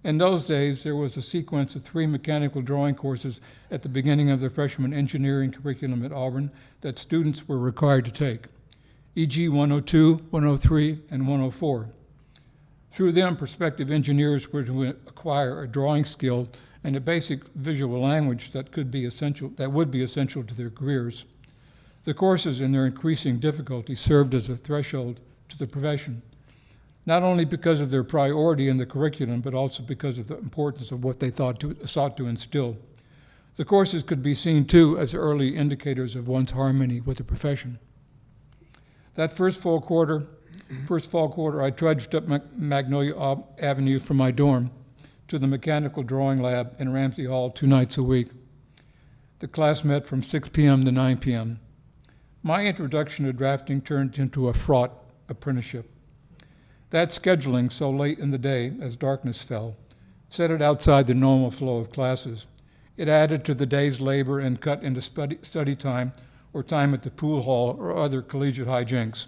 In those days, there was a sequence of 3 mechanical drawing courses at the beginning of the freshman engineering curriculum at Auburn that students were required to take, e.g. 102, 103, and 104. Through them, prospective engineers were to acquire a drawing skill and a basic visual language that would be essential to their careers. The courses, in their increasing difficulty, served as a threshold to the profession, not only because of their priority in the curriculum, but also because of the importance of what they sought to instill. The courses could be seen, too, as early indicators of one's harmony with the profession. That first fall quarter, I trudged up Magnolia Avenue from my dorm to the mechanical drawing lab in Ramsey Hall 2 nights a week. The class met from 6 p.m. to 9 p.m. My introduction to drafting turned into a fraught apprenticeship. That scheduling so late in the day, as darkness fell, set it outside the normal flow of classes. It added to the day's labor and cut into study time or time at the pool hall or other collegiate hijinks.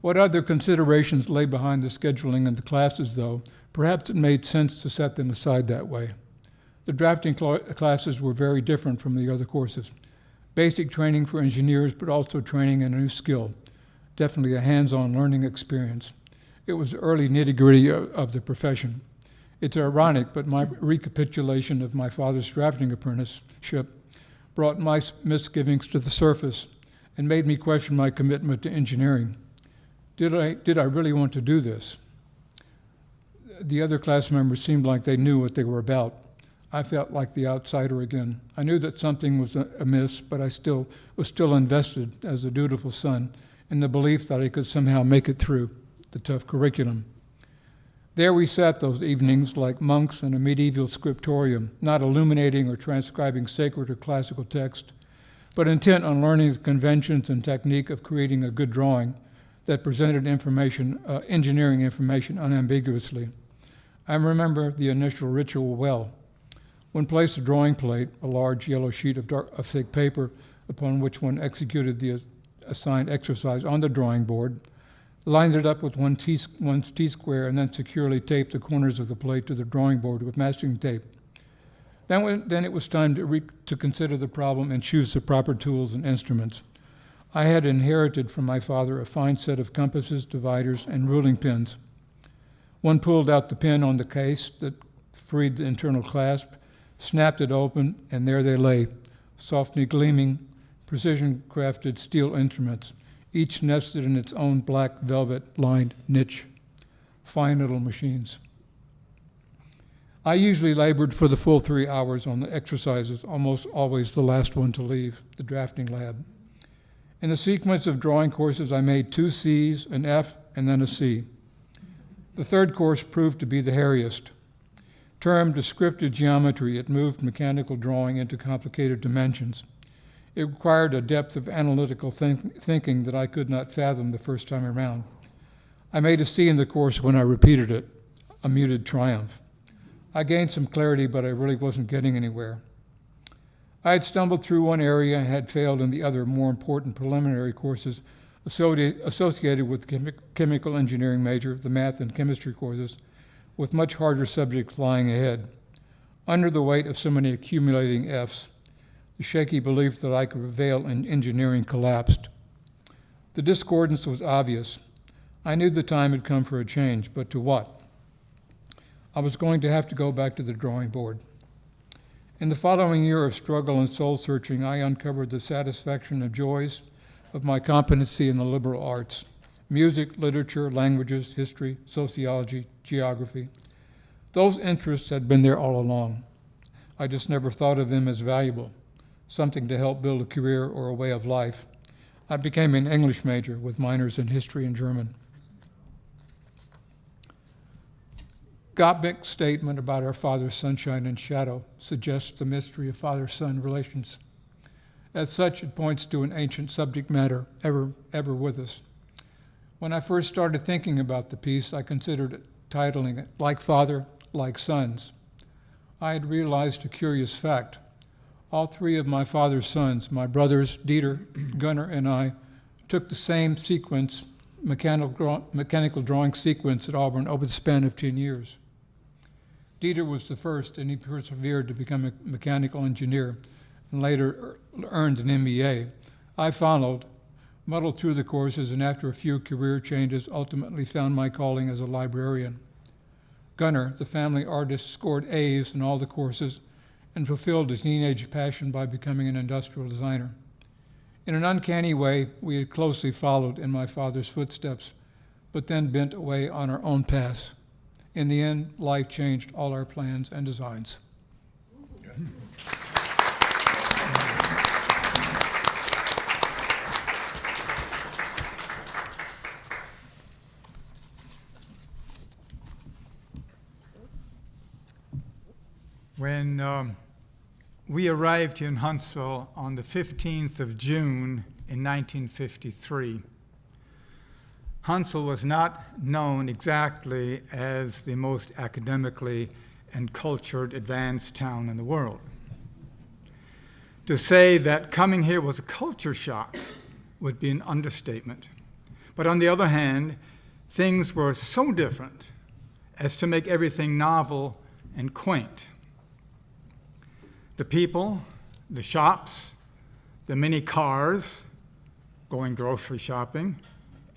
What other considerations lay behind the scheduling of the classes, though? Perhaps it made sense to set them aside that way. The drafting classes were very different from the other courses. Basic training for engineers, but also training in a new skill. Definitely a hands-on learning experience. It was the early nitty-gritty of the profession. It's ironic, but my recapitulation of my father's drafting apprenticeship brought my misgivings to the surface and made me question my commitment to engineering. Did I really want to do this? The other class members seemed like they knew what they were about. I felt like the outsider again. I knew that something was amiss, but I was still invested as a dutiful son in the belief that I could somehow make it through the tough curriculum. There we sat those evenings like monks in a medieval scriptorium, not illuminating or transcribing sacred or classical text, but intent on learning the conventions and technique of creating a good drawing that presented engineering information unambiguously. I remember the initial ritual well. One placed a drawing plate, a large yellow sheet of thick paper upon which one executed the assigned exercise on the drawing board, lined it up with one's T-square, and then securely taped the corners of the plate to the drawing board with masking tape. Then it was time to consider the problem and choose the proper tools and instruments. I had inherited from my father a fine set of compasses, dividers, and ruling pins. One pulled out the pin on the case that freed the internal clasp, snapped it open, and there they lay, softly gleaming, precision-crafted steel instruments, each nested in its own black velvet-lined niche. Fine little machines. I usually labored for the full 3 hours on the exercises, almost always the last one to leave the drafting lab. In the sequence of drawing courses, I made 2 C's, an F, and then a C. The third course proved to be the hairiest. Termed descriptive geometry, it moved mechanical drawing into complicated dimensions. It required a depth of analytical thinking that I could not fathom the first time around. I made a C in the course when I repeated it, a muted triumph. I gained some clarity, but I really wasn't getting anywhere. I had stumbled through one area and had failed in the other more important preliminary courses associated with the chemical engineering major, the math and chemistry courses, with much harder subjects lying ahead. Under the weight of so many accumulating Fs, the shaky belief that I could prevail in engineering collapsed. The discordance was obvious. I knew the time had come for a change, but to what? I was going to have to go back to the drawing board. In the following year of struggle and soul-searching, I uncovered the satisfaction of joys of my competency in the liberal arts: music, literature, languages, history, sociology, geography. Those interests had been there all along. I just never thought of them as valuable, something to help build a career or a way of life. I became an English major with minors in history and German. Gottbeck's statement about our Father's sunshine and shadow suggests the mystery of father-son relations. As such, it points to an ancient subject matter ever with us. When I first started thinking about the piece, I considered titling it Like Father, Like Sons. I had realized a curious fact. All three of my father's sons, my brothers, Dieter, Gunnar, and I, took the same sequence, mechanical drawing sequence at Auburn over the span of 10 years. Dieter was the first, and he persevered to become a mechanical engineer and later earned an MBA. I followed, muddled through the courses, and after a few career changes, ultimately found my calling as a librarian. Gunnar, the family artist, scored A's in all the courses and fulfilled a teenage passion by becoming an industrial designer. In an uncanny way, we had closely followed in my father's footsteps, but then bent away on our own paths. In the end, life changed all our plans and designs. When we arrived here in Huntsville on the 15th of June in 1953, Huntsville was not known exactly as the most academically and cultured advanced town in the world. To say that coming here was a culture shock would be an understatement. But on the other hand, things were so different as to make everything novel and quaint. The people, the shops, the many cars, going grocery shopping,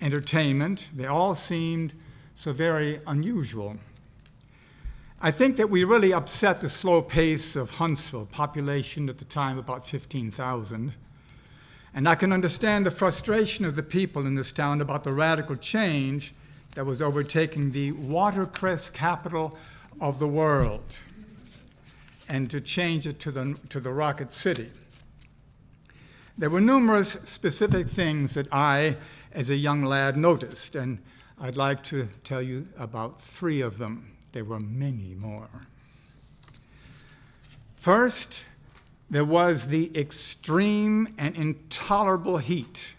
entertainment, they all seemed so very unusual. I think that we really upset the slow pace of Huntsville, population at the time about 15,000. And I can understand the frustration of the people in this town about the radical change that was overtaking the watercress capital of the world, and to change it to the Rocket City. There were numerous specific things that I, as a young lad, noticed, and I'd like to tell you about 3 of them. There were many more. First, there was the extreme and intolerable heat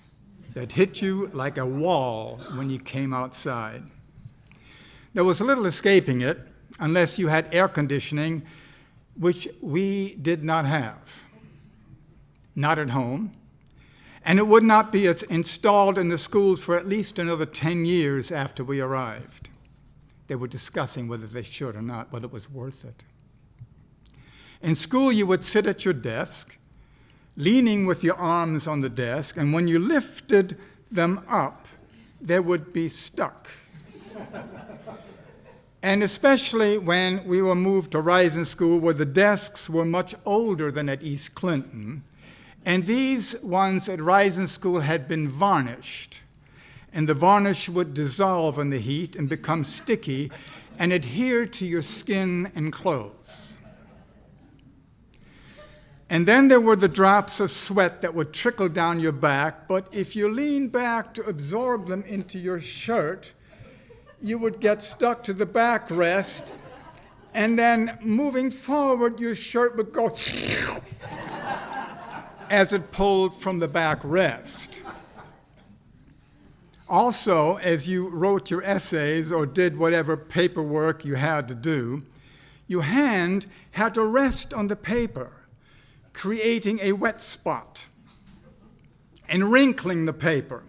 that hit you like a wall when you came outside. There was little escaping it unless you had air conditioning, which we did not have, not at home. And it would not be installed in the schools for at least another 10 years after we arrived. They were discussing whether they should or not, whether it was worth it. In school, you would sit at your desk, leaning with your arms on the desk, and when you lifted them up, they would be stuck. And especially when we were moved to Rising School, where the desks were much older than at East Clinton, and these ones at Rising School had been varnished, and the varnish would dissolve in the heat and become sticky and adhere to your skin and clothes. And then there were the drops of sweat that would trickle down your back, but if you leaned back to absorb them into your shirt, you would get stuck to the backrest, and then moving forward, your shirt would go as it pulled from the backrest. Also, as you wrote your essays or did whatever paperwork you had to do, your hand had to rest on the paper, creating a wet spot and wrinkling the paper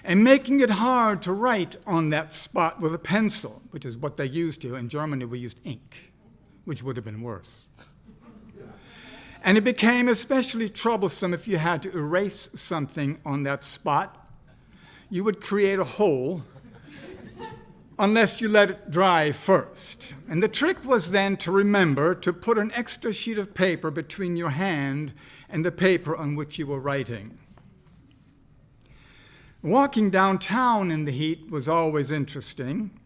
and making it hard to write on that spot with a pencil, which is what they used to. In Germany, we used ink, which would have been worse. And it became especially troublesome if you had to erase something on that spot. You would create a hole unless you let it dry first. And the trick was then to remember to put an extra sheet of paper between your hand and the paper on which you were writing. Walking downtown in the heat was always interesting.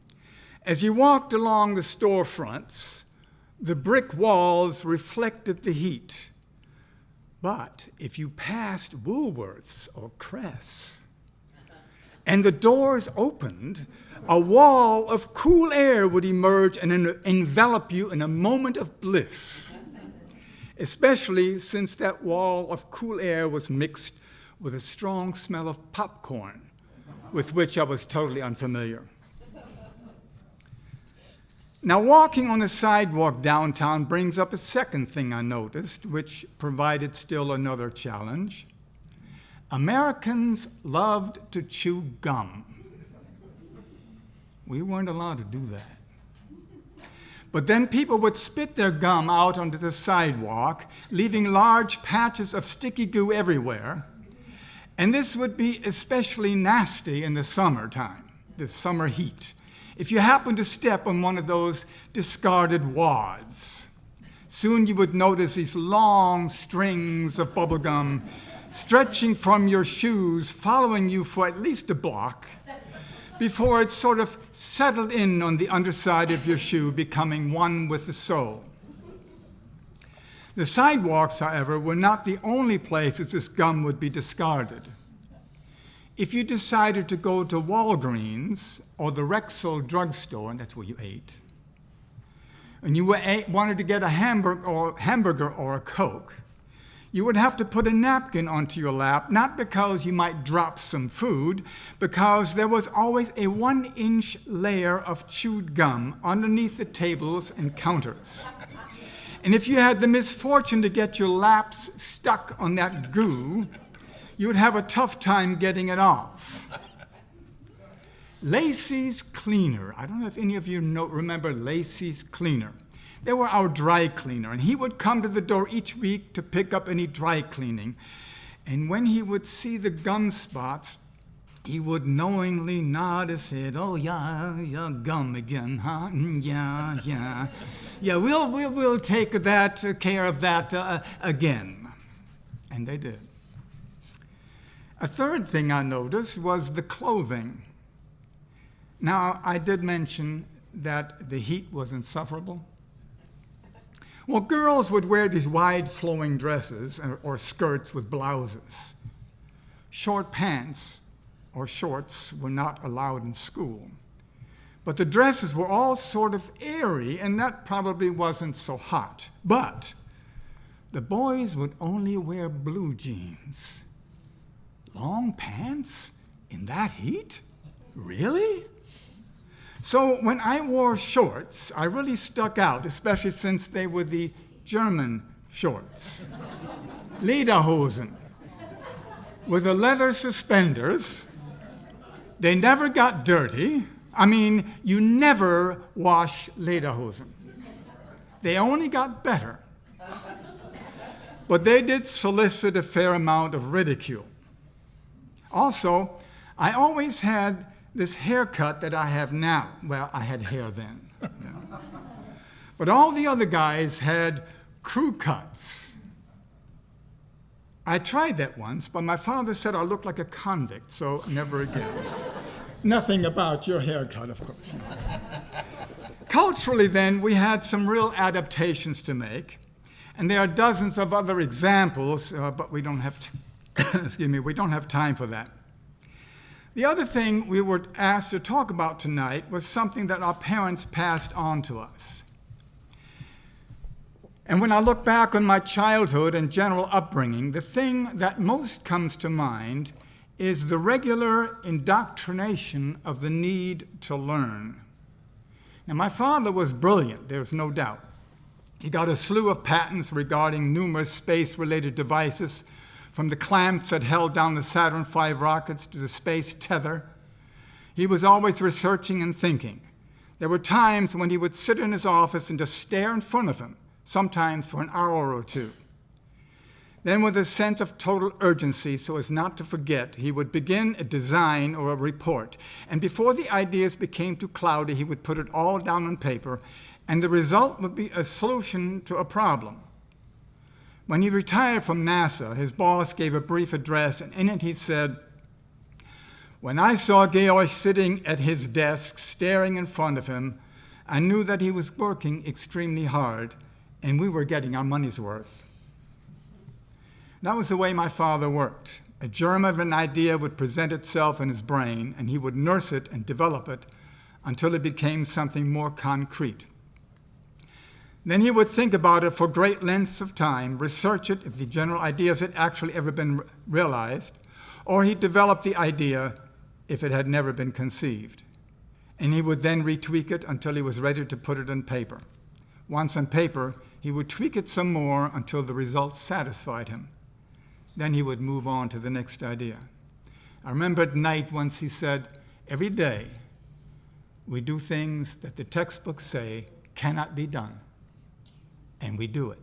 As you walked along the storefronts, the brick walls reflected the heat. But if you passed Woolworths or Cress, and the doors opened, a wall of cool air would emerge and envelop you in a moment of bliss, especially since that wall of cool air was mixed with a strong smell of popcorn, with which I was totally unfamiliar. Now, walking on the sidewalk downtown brings up a second thing I noticed, which provided still another challenge. Americans loved to chew gum. We weren't allowed to do that. But then people would spit their gum out onto the sidewalk, leaving large patches of sticky goo everywhere. And this would be especially nasty in the summertime, the summer heat, if you happened to step on one of those discarded wads. Soon you would notice these long strings of bubble gum stretching from your shoes, following you for at least a block, before it sort of settled in on the underside of your shoe, becoming one with the sole. The sidewalks, however, were not the only places this gum would be discarded. If you decided to go to Walgreens or the Rexall drugstore, and that's where you ate, and you wanted to get a hamburger or a Coke, you would have to put a napkin onto your lap, not because you might drop some food, because there was always a 1-inch layer of chewed gum underneath the tables and counters. And if you had the misfortune to get your laps stuck on that goo, you would have a tough time getting it off. Lacey's Cleaner. I don't know if any of you remember Lacey's Cleaner. They were our dry cleaner, and he would come to the door each week to pick up any dry cleaning. And when he would see the gum spots, he would knowingly nod his head. Oh, yeah, gum again, huh? Yeah. Yeah, we'll take care of that again. And they did. A third thing I noticed was the clothing. Now, I did mention that the heat was insufferable. Well, girls would wear these wide flowing dresses or skirts with blouses. Short pants or shorts were not allowed in school. But the dresses were all sort of airy, and that probably wasn't so hot. But the boys would only wear blue jeans. Long pants in that heat? Really? So when I wore shorts, I really stuck out, especially since they were the German shorts. Lederhosen, with the leather suspenders. They never got dirty. I mean, you never wash lederhosen. They only got better. But they did solicit a fair amount of ridicule. Also, I always had this haircut that I have now. Well, I had hair then. Yeah. But all the other guys had crew cuts. I tried that once, but my father said I looked like a convict, so never again. Nothing about your haircut, of course. Culturally, then, we had some real adaptations to make, and there are dozens of other examples, but we don't have we don't have time for that. The other thing we were asked to talk about tonight was something that our parents passed on to us. And when I look back on my childhood and general upbringing, the thing that most comes to mind is the regular indoctrination of the need to learn. Now, my father was brilliant, there's no doubt. He got a slew of patents regarding numerous space-related devices, from the clamps that held down the Saturn V rockets to the space tether. He was always researching and thinking. There were times when he would sit in his office and just stare in front of him, sometimes for an hour or two. Then, with a sense of total urgency, so as not to forget, he would begin a design or a report. And before the ideas became too cloudy, he would put it all down on paper, and the result would be a solution to a problem. When he retired from NASA, his boss gave a brief address, and in it he said, "When I saw Georg sitting at his desk, staring in front of him, I knew that he was working extremely hard, and we were getting our money's worth." That was the way my father worked. A germ of an idea would present itself in his brain, and he would nurse it and develop it until it became something more concrete. Then he would think about it for great lengths of time, research it if the general ideas had actually ever been realized, or he'd develop the idea if it had never been conceived. And he would then retweak it until he was ready to put it on paper. Once on paper, he would tweak it some more until the results satisfied him. Then he would move on to the next idea. I remember at night once he said, "Every day we do things that the textbooks say cannot be done, and we do it."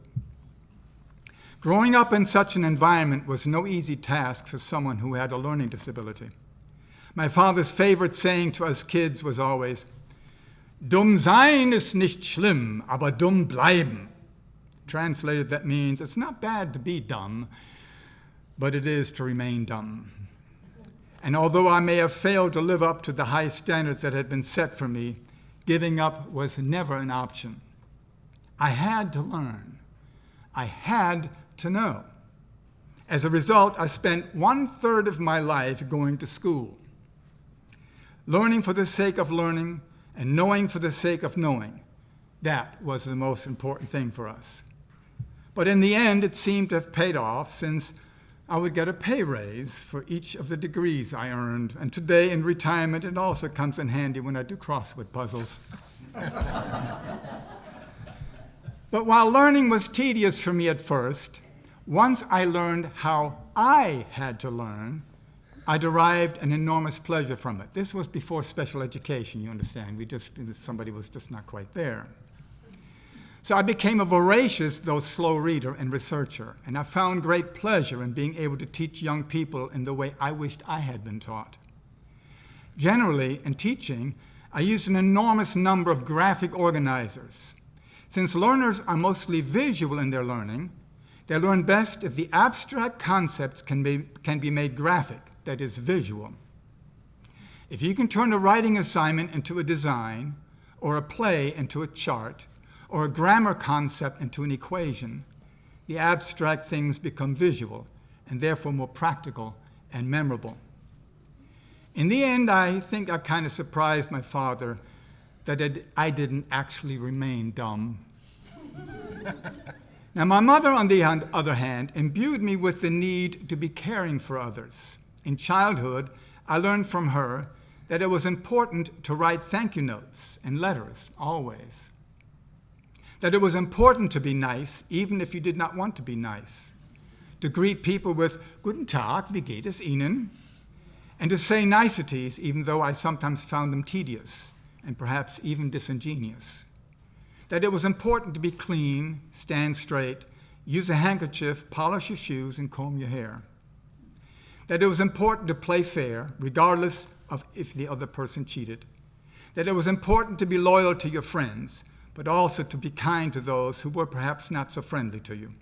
Growing up in such an environment was no easy task for someone who had a learning disability. My father's favorite saying to us kids was always, "Dumm sein ist nicht schlimm, aber dumm bleiben." Translated, that means it's not bad to be dumb, but it is to remain dumb. And although I may have failed to live up to the high standards that had been set for me, giving up was never an option. I had to learn. I had to know. As a result, I spent 1/3 of my life going to school. Learning for the sake of learning and knowing for the sake of knowing. That was the most important thing for us. But in the end, it seemed to have paid off, since I would get a pay raise for each of the degrees I earned. And today, in retirement, it also comes in handy when I do crossword puzzles. But while learning was tedious for me at first, once I learned how I had to learn, I derived an enormous pleasure from it. This was before special education, you understand. Somebody was just not quite there. So I became a voracious, though slow reader and researcher, and I found great pleasure in being able to teach young people in the way I wished I had been taught. Generally, in teaching, I used an enormous number of graphic organizers. Since learners are mostly visual in their learning, they learn best if the abstract concepts can be made graphic, that is, visual. If you can turn a writing assignment into a design, or a play into a chart, or a grammar concept into an equation, the abstract things become visual and therefore more practical and memorable. In the end, I think I kind of surprised my father that I didn't actually remain dumb. Now, my mother, on the other hand, imbued me with the need to be caring for others. In childhood, I learned from her that it was important to write thank you notes and letters, always. That it was important to be nice, even if you did not want to be nice. To greet people with, "Guten Tag, wie geht es Ihnen?" And to say niceties, even though I sometimes found them tedious and perhaps even disingenuous. That it was important to be clean, stand straight, use a handkerchief, polish your shoes, and comb your hair. That it was important to play fair, regardless of if the other person cheated. That it was important to be loyal to your friends, but also to be kind to those who were perhaps not so friendly to you.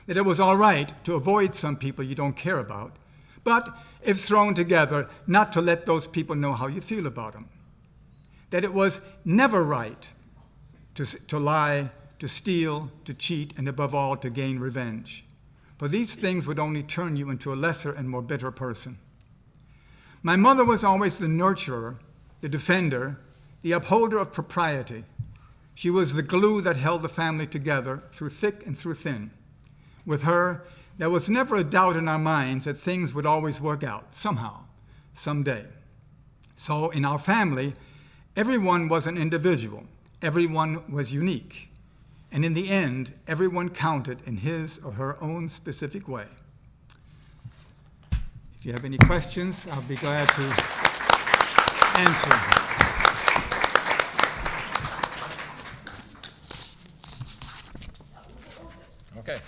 That it was all right to avoid some people you don't care about, but if thrown together, not to let those people know how you feel about them. That it was never right to lie, to steal, to cheat, and above all, to gain revenge. For these things would only turn you into a lesser and more bitter person. My mother was always the nurturer, the defender, the upholder of propriety. She was the glue that held the family together through thick and through thin. With her, there was never a doubt in our minds that things would always work out, somehow, someday. So in our family, everyone was an individual. Everyone was unique. And in the end, everyone counted in his or her own specific way. If you have any questions, I'll be glad to answer. Okay.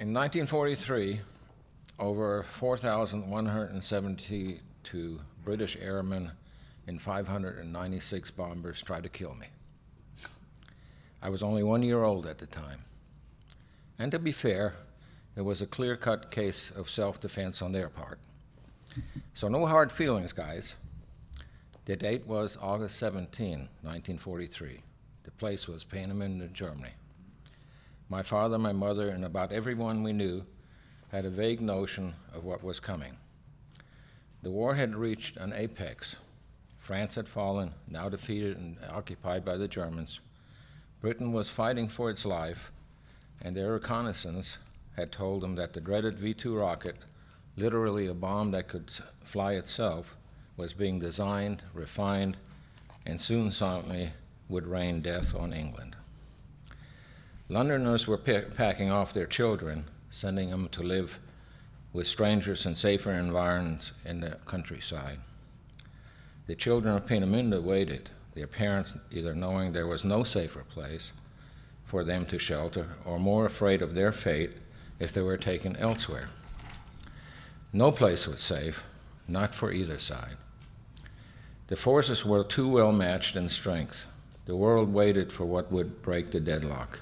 In 1943, over 4,172 British airmen and 596 bombers tried to kill me. I was only 1 year old at the time. And to be fair, it was a clear-cut case of self-defense on their part. So no hard feelings, guys. The date was August 17, 1943. The place was Peenemünde, Germany. My father, my mother, and about everyone we knew had a vague notion of what was coming. The war had reached an apex. France had fallen, now defeated and occupied by the Germans. Britain was fighting for its life, and their reconnaissance had told them that the dreaded V-2 rocket, literally a bomb that could fly itself, was being designed, refined, and soon silently would rain death on England. Londoners were packing off their children, sending them to live with strangers in safer environments in the countryside. The children of Peenemünde waited, their parents either knowing there was no safer place for them to shelter or more afraid of their fate if they were taken elsewhere. No place was safe, not for either side. The forces were too well matched in strength. The world waited for what would break the deadlock.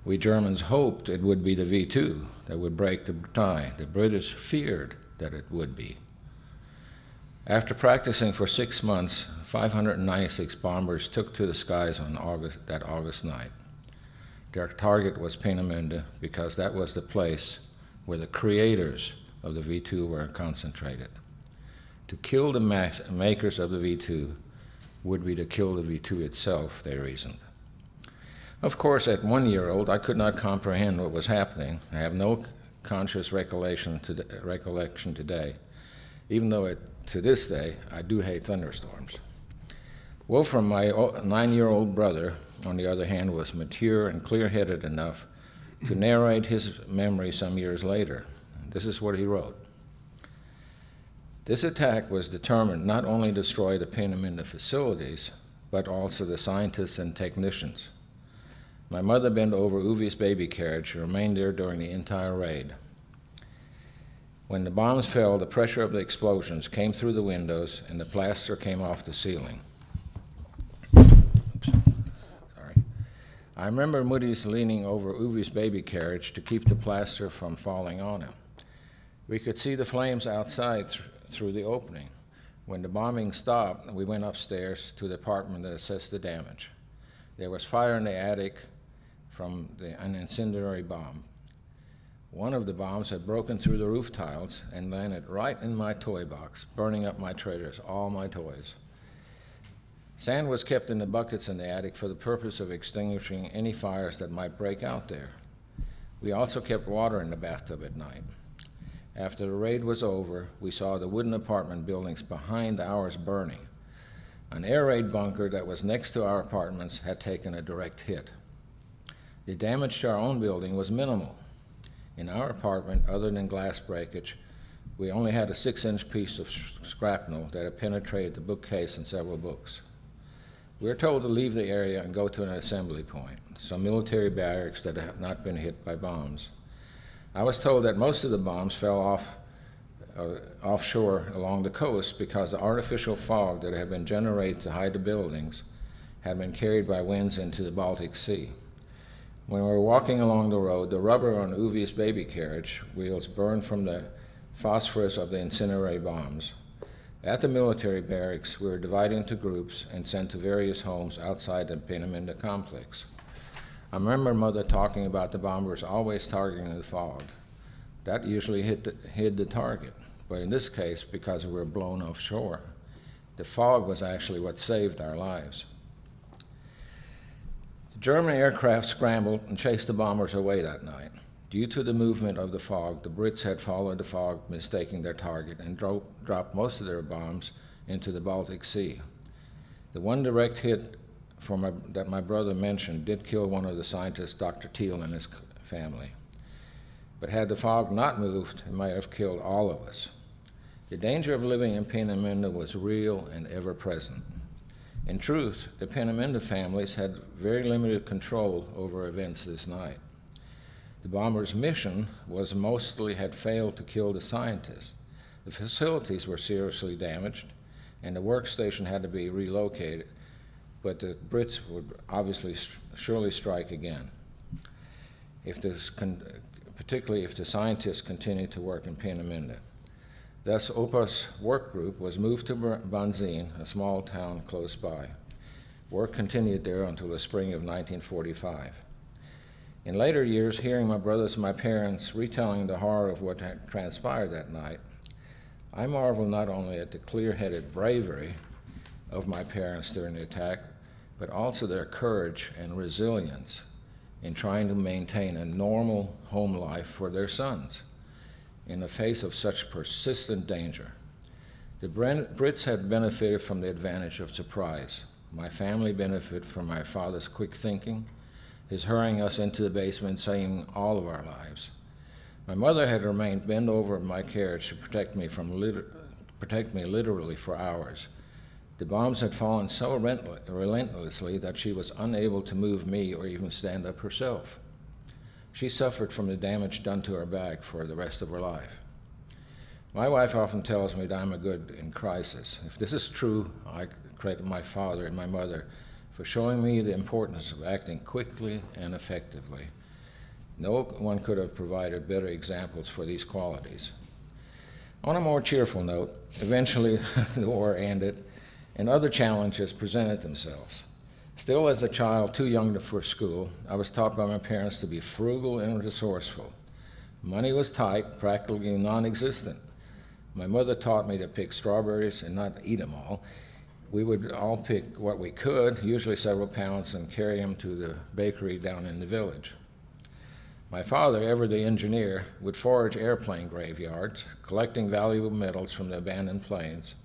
We Germans hoped it would be the V-2 that would break the tie. The British feared that it would be. After practicing for 6 months, 596 bombers took to the skies on that August night. Their target was Peenemünde because that was the place where the creators of the V-2 were concentrated. To kill the makers of the V-2 would be to kill the V-2 itself, they reasoned. Of course, at 1 year old, I could not comprehend what was happening. I have no conscious recollection today, even though to this day, I do hate thunderstorms. Wolfram, my 9-year-old brother, on the other hand, was mature and clear-headed enough to narrate his memory some years later. This is what he wrote. This attack was determined not only to destroy the Peenemünde facilities, but also the scientists and technicians. My mother bent over Uwe's baby carriage and remained there during the entire raid. When the bombs fell, the pressure of the explosions came through the windows and the plaster came off the ceiling. Oops. Sorry. I remember Moody's leaning over Uwe's baby carriage to keep the plaster from falling on him. We could see the flames outside through the opening. When the bombing stopped, we went upstairs to the apartment to assess the damage. There was fire in the attic from an incendiary bomb. One of the bombs had broken through the roof tiles and landed right in my toy box, burning up my treasures, all my toys. Sand was kept in the buckets in the attic for the purpose of extinguishing any fires that might break out there. We also kept water in the bathtub at night. After the raid was over, we saw the wooden apartment buildings behind ours burning. An air raid bunker that was next to our apartments had taken a direct hit. The damage to our own building was minimal. In our apartment, other than glass breakage, we only had a 6-inch piece of shrapnel that had penetrated the bookcase and several books. We were told to leave the area and go to an assembly point, some military barracks that had not been hit by bombs. I was told that most of the bombs fell offshore along the coast because the artificial fog that had been generated to hide the buildings had been carried by winds into the Baltic Sea. When we were walking along the road, the rubber on Uwe's baby carriage wheels burned from the phosphorus of the incendiary bombs. At the military barracks, we were divided into groups and sent to various homes outside the Peenemünde complex. I remember Mother talking about the bombers always targeting the fog. That usually hid the target, but in this case, because we were blown offshore, The fog was actually what saved our lives. The German aircraft scrambled and chased the bombers away that night. Due to the movement of the fog, the Brits had followed the fog, mistaking their target, and dropped most of their bombs into the Baltic Sea. The one direct hit that my brother mentioned did kill one of the scientists, Dr. Thiel, and his family. But had the fog not moved, it might have killed all of us. The danger of living in Peenemünde was real and ever present. In truth, the Peenemünde families had very limited control over events this night. The bombers' mission was mostly had failed to kill the scientists. The facilities were seriously damaged, and the workstation had to be relocated, but the Brits would obviously surely strike again, particularly if the scientists continued to work in Peenemünde. Thus, OPA's work group was moved to Banzin, a small town close by. Work continued there until the spring of 1945. In later years, hearing my brothers and my parents retelling the horror of what had transpired that night, I marvel not only at the clear-headed bravery of my parents during the attack, but also their courage and resilience in trying to maintain a normal home life for their sons in the face of such persistent danger. The Brits had benefited from the advantage of surprise. My family benefited from my father's quick thinking, his hurrying us into the basement, saving all of our lives. My mother had remained bent over in my carriage to protect me literally for hours. The bombs had fallen so relentlessly that she was unable to move me or even stand up herself. She suffered from the damage done to her back for the rest of her life. My wife often tells me that I'm a good in crisis. If this is true, I credit my father and my mother for showing me the importance of acting quickly and effectively. No one could have provided better examples for these qualities. On a more cheerful note, eventually the war ended and other challenges presented themselves. Still as a child too young for school, I was taught by my parents to be frugal and resourceful. Money was tight, practically non-existent. My mother taught me to pick strawberries and not eat them all. We would all pick what we could, usually several pounds, and carry them to the bakery down in the village. My father, ever the engineer, would forage airplane graveyards, collecting valuable metals from the abandoned planes.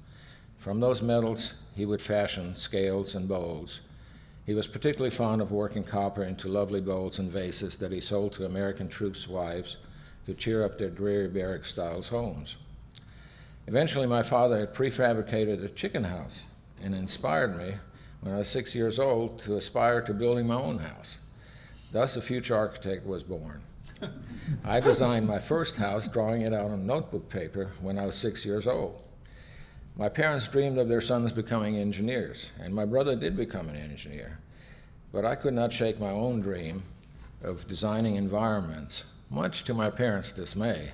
From those metals, he would fashion scales and bowls. He was particularly fond of working copper into lovely bowls and vases that he sold to American troops' wives to cheer up their dreary barrack-style homes. Eventually, my father had prefabricated a chicken house and inspired me, when I was 6 years old, to aspire to building my own house. Thus, a future architect was born. I designed my first house, drawing it out on notebook paper when I was 6 years old. My parents dreamed of their sons becoming engineers, and my brother did become an engineer. But I could not shake my own dream of designing environments, much to my parents' dismay.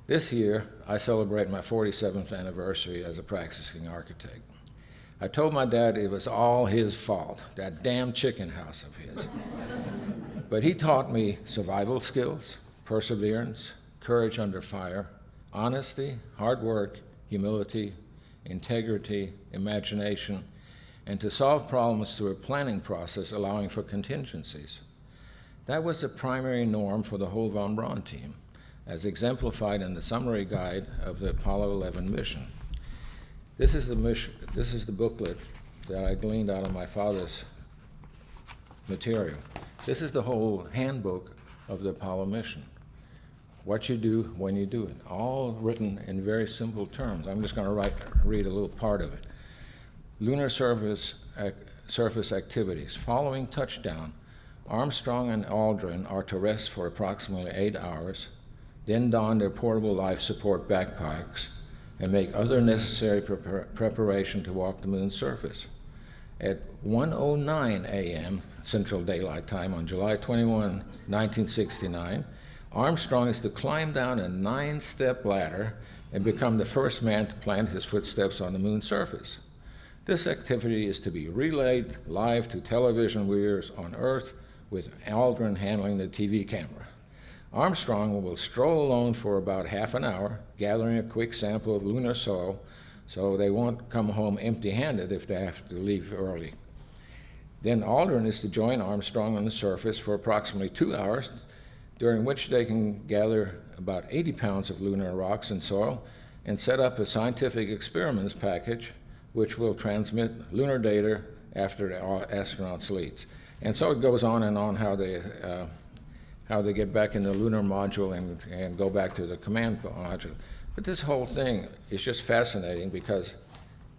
This year, I celebrate my 47th anniversary as a practicing architect. I told my dad it was all his fault, that damn chicken house of his. But he taught me survival skills, perseverance, courage under fire, honesty, hard work, humility, integrity, imagination, and to solve problems through a planning process allowing for contingencies. That was the primary norm for the whole von Braun team, as exemplified in the summary guide of the Apollo 11 mission. This is the booklet that I gleaned out of my father's material. This is the whole handbook of the Apollo mission. What you do when you do it, all written in very simple terms. I'm just going to read a little part of it. Lunar surface activities. Following touchdown, Armstrong and Aldrin are to rest for approximately 8 hours, then don their portable life support backpacks and make other necessary preparation to walk the moon's surface. At 1:09 a.m. Central Daylight Time on July 21, 1969, Armstrong is to climb down a 9-step ladder and become the first man to plant his footsteps on the moon's surface. This activity is to be relayed live to television viewers on Earth, with Aldrin handling the TV camera. Armstrong will stroll alone for about half an hour, gathering a quick sample of lunar soil so they won't come home empty-handed if they have to leave early. Then Aldrin is to join Armstrong on the surface for approximately 2 hours, during which they can gather about 80 pounds of lunar rocks and soil and set up a scientific experiments package which will transmit lunar data after the astronauts leave. And so it goes on and on how they get back in the lunar module and go back to the command module. But this whole thing is just fascinating because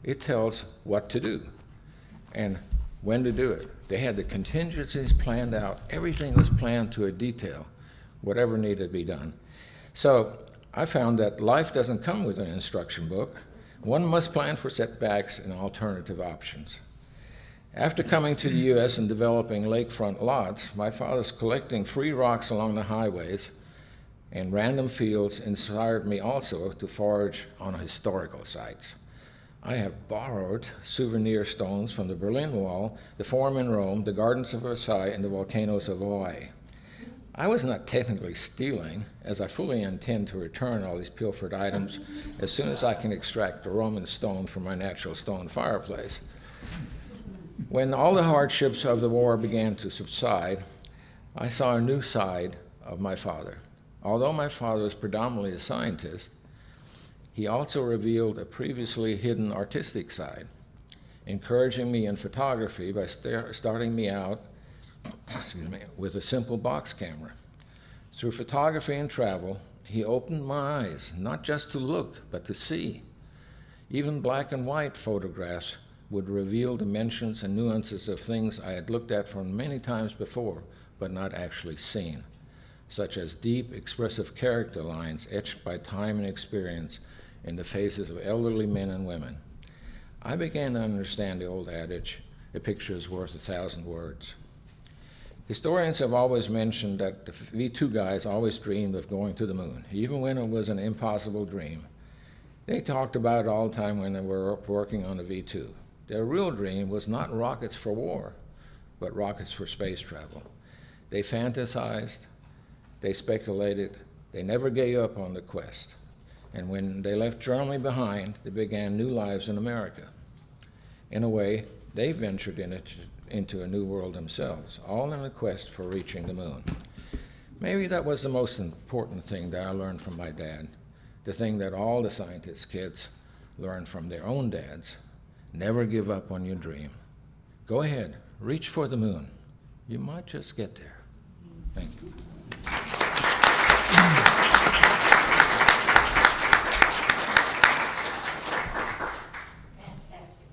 it tells what to do and when to do it. They had the contingencies planned out. Everything was planned to a detail, whatever needed to be done. So I found that life doesn't come with an instruction book. One must plan for setbacks and alternative options. After coming to the U.S. and developing lakefront lots, my father's collecting free rocks along the highways and random fields inspired me also to forage on historical sites. I have borrowed souvenir stones from the Berlin Wall, the Forum in Rome, the Gardens of Versailles, and the volcanoes of Hawaii. I was not technically stealing, as I fully intend to return all these pilfered items as soon as I can extract the Roman stone from my natural stone fireplace. When all the hardships of the war began to subside, I saw a new side of my father. Although my father was predominantly a scientist, he also revealed a previously hidden artistic side, encouraging me in photography by starting me out with a simple box camera. Through photography and travel, he opened my eyes, not just to look, but to see. Even black and white photographs would reveal dimensions and nuances of things I had looked at from many times before, but not actually seen, such as deep, expressive character lines etched by time and experience in the faces of elderly men and women. I began to understand the old adage, a picture is worth 1,000 words. Historians have always mentioned that the V2 guys always dreamed of going to the moon, even when it was an impossible dream. They talked about it all the time when they were working on the V2. Their real dream was not rockets for war, but rockets for space travel. They fantasized, they speculated, they never gave up on the quest. And when they left Germany behind, they began new lives in America. In a way, they ventured into a new world themselves, all in a quest for reaching the moon. Maybe that was the most important thing that I learned from my dad, the thing that all the scientist kids learn from their own dads. Never give up on your dream. Go ahead, reach for the moon. You might just get there. Thank you.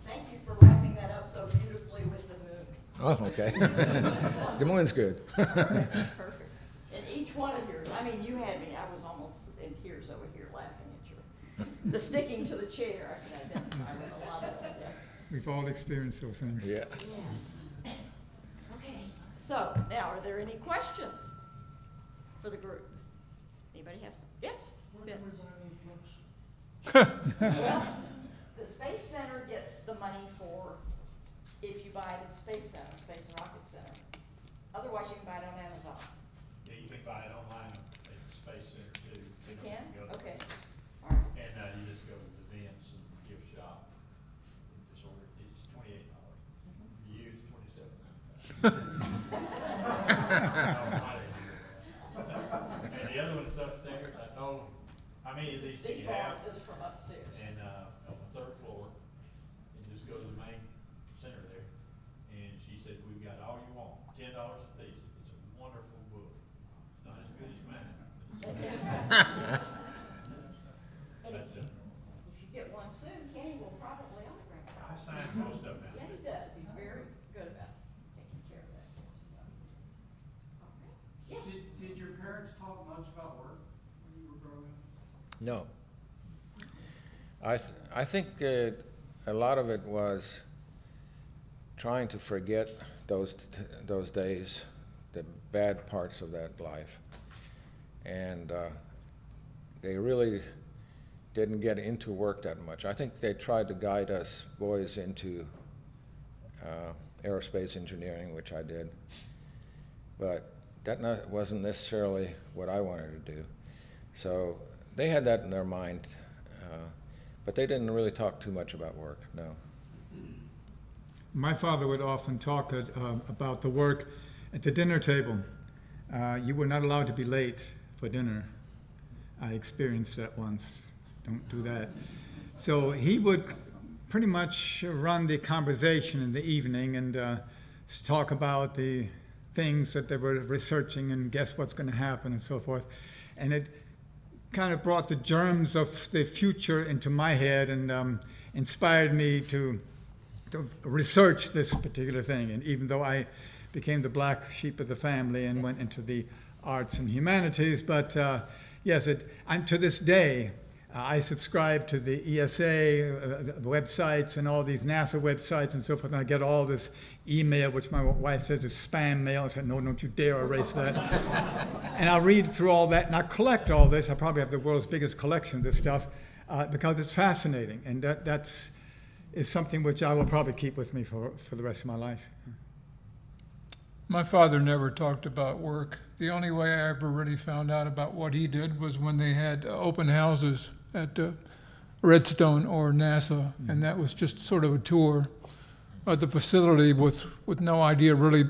Thank you for wrapping that up so beautifully with the moon. Oh, okay. The moon's good. Perfect. And each one of yours, I mean, you had me, I was almost in tears over here laughing at the sticking to the chair. I can identify with a lot of it. Yeah. We've all experienced those things. Yeah. Yes. Okay, so now are there any questions for the group? Anybody have some? Yes? Ben. Well, the Space Center gets the money for, if you buy it at Space Center, Space and Rocket Center. Otherwise, you can buy it on Amazon. Yeah, you can buy it online at the Space Center too. You can? Go- Okay. All right. And you just go to the events and gift shop. And just order, it's $28. For you, it's $27.95. And the other one is upstairs. I told them, how many of these do They you have? bought this from upstairs. And on the third floor, and just go to the main center there. And she said, we've got all you want, $10 a piece. It's a wonderful book. It's not as good as mine. And if you get one soon, Kenny will probably autograph it. I signed most of them. Yeah, he does. He's very good about taking care of that for us. So. All right. Yes. Did your parents talk much about work when you were growing up? No. I think a lot of it was trying to forget those days, the bad parts of that life. And they really didn't get into work that much. I think they tried to guide us boys into aerospace engineering, which I did. But that wasn't necessarily what I wanted to do. So they had that in their mind. But they didn't really talk too much about work, no. My father would often talk about the work at the dinner table. You were not allowed to be late for dinner. I experienced that once. Don't do that. So he would pretty much run the conversation in the evening and talk about the things that they were researching and guess what's going to happen and so forth. And it kind of brought the germs of the future into my head and inspired me to research this particular thing. And even though I became the black sheep of the family and went into the arts and humanities, but yes, and to this day, I subscribe to the ESA websites and all these NASA websites and so forth, and I get all this email, which my wife says is spam mail. I said, no, don't you dare erase that. And I read through all that, and I collect all this. I probably have the world's biggest collection of this stuff because it's fascinating, and that is something which I will probably keep with me for the rest of my life. My father never talked about work. The only way I ever really found out about what he did was when they had open houses at Redstone or NASA, and that was just sort of a tour of the facility with no idea really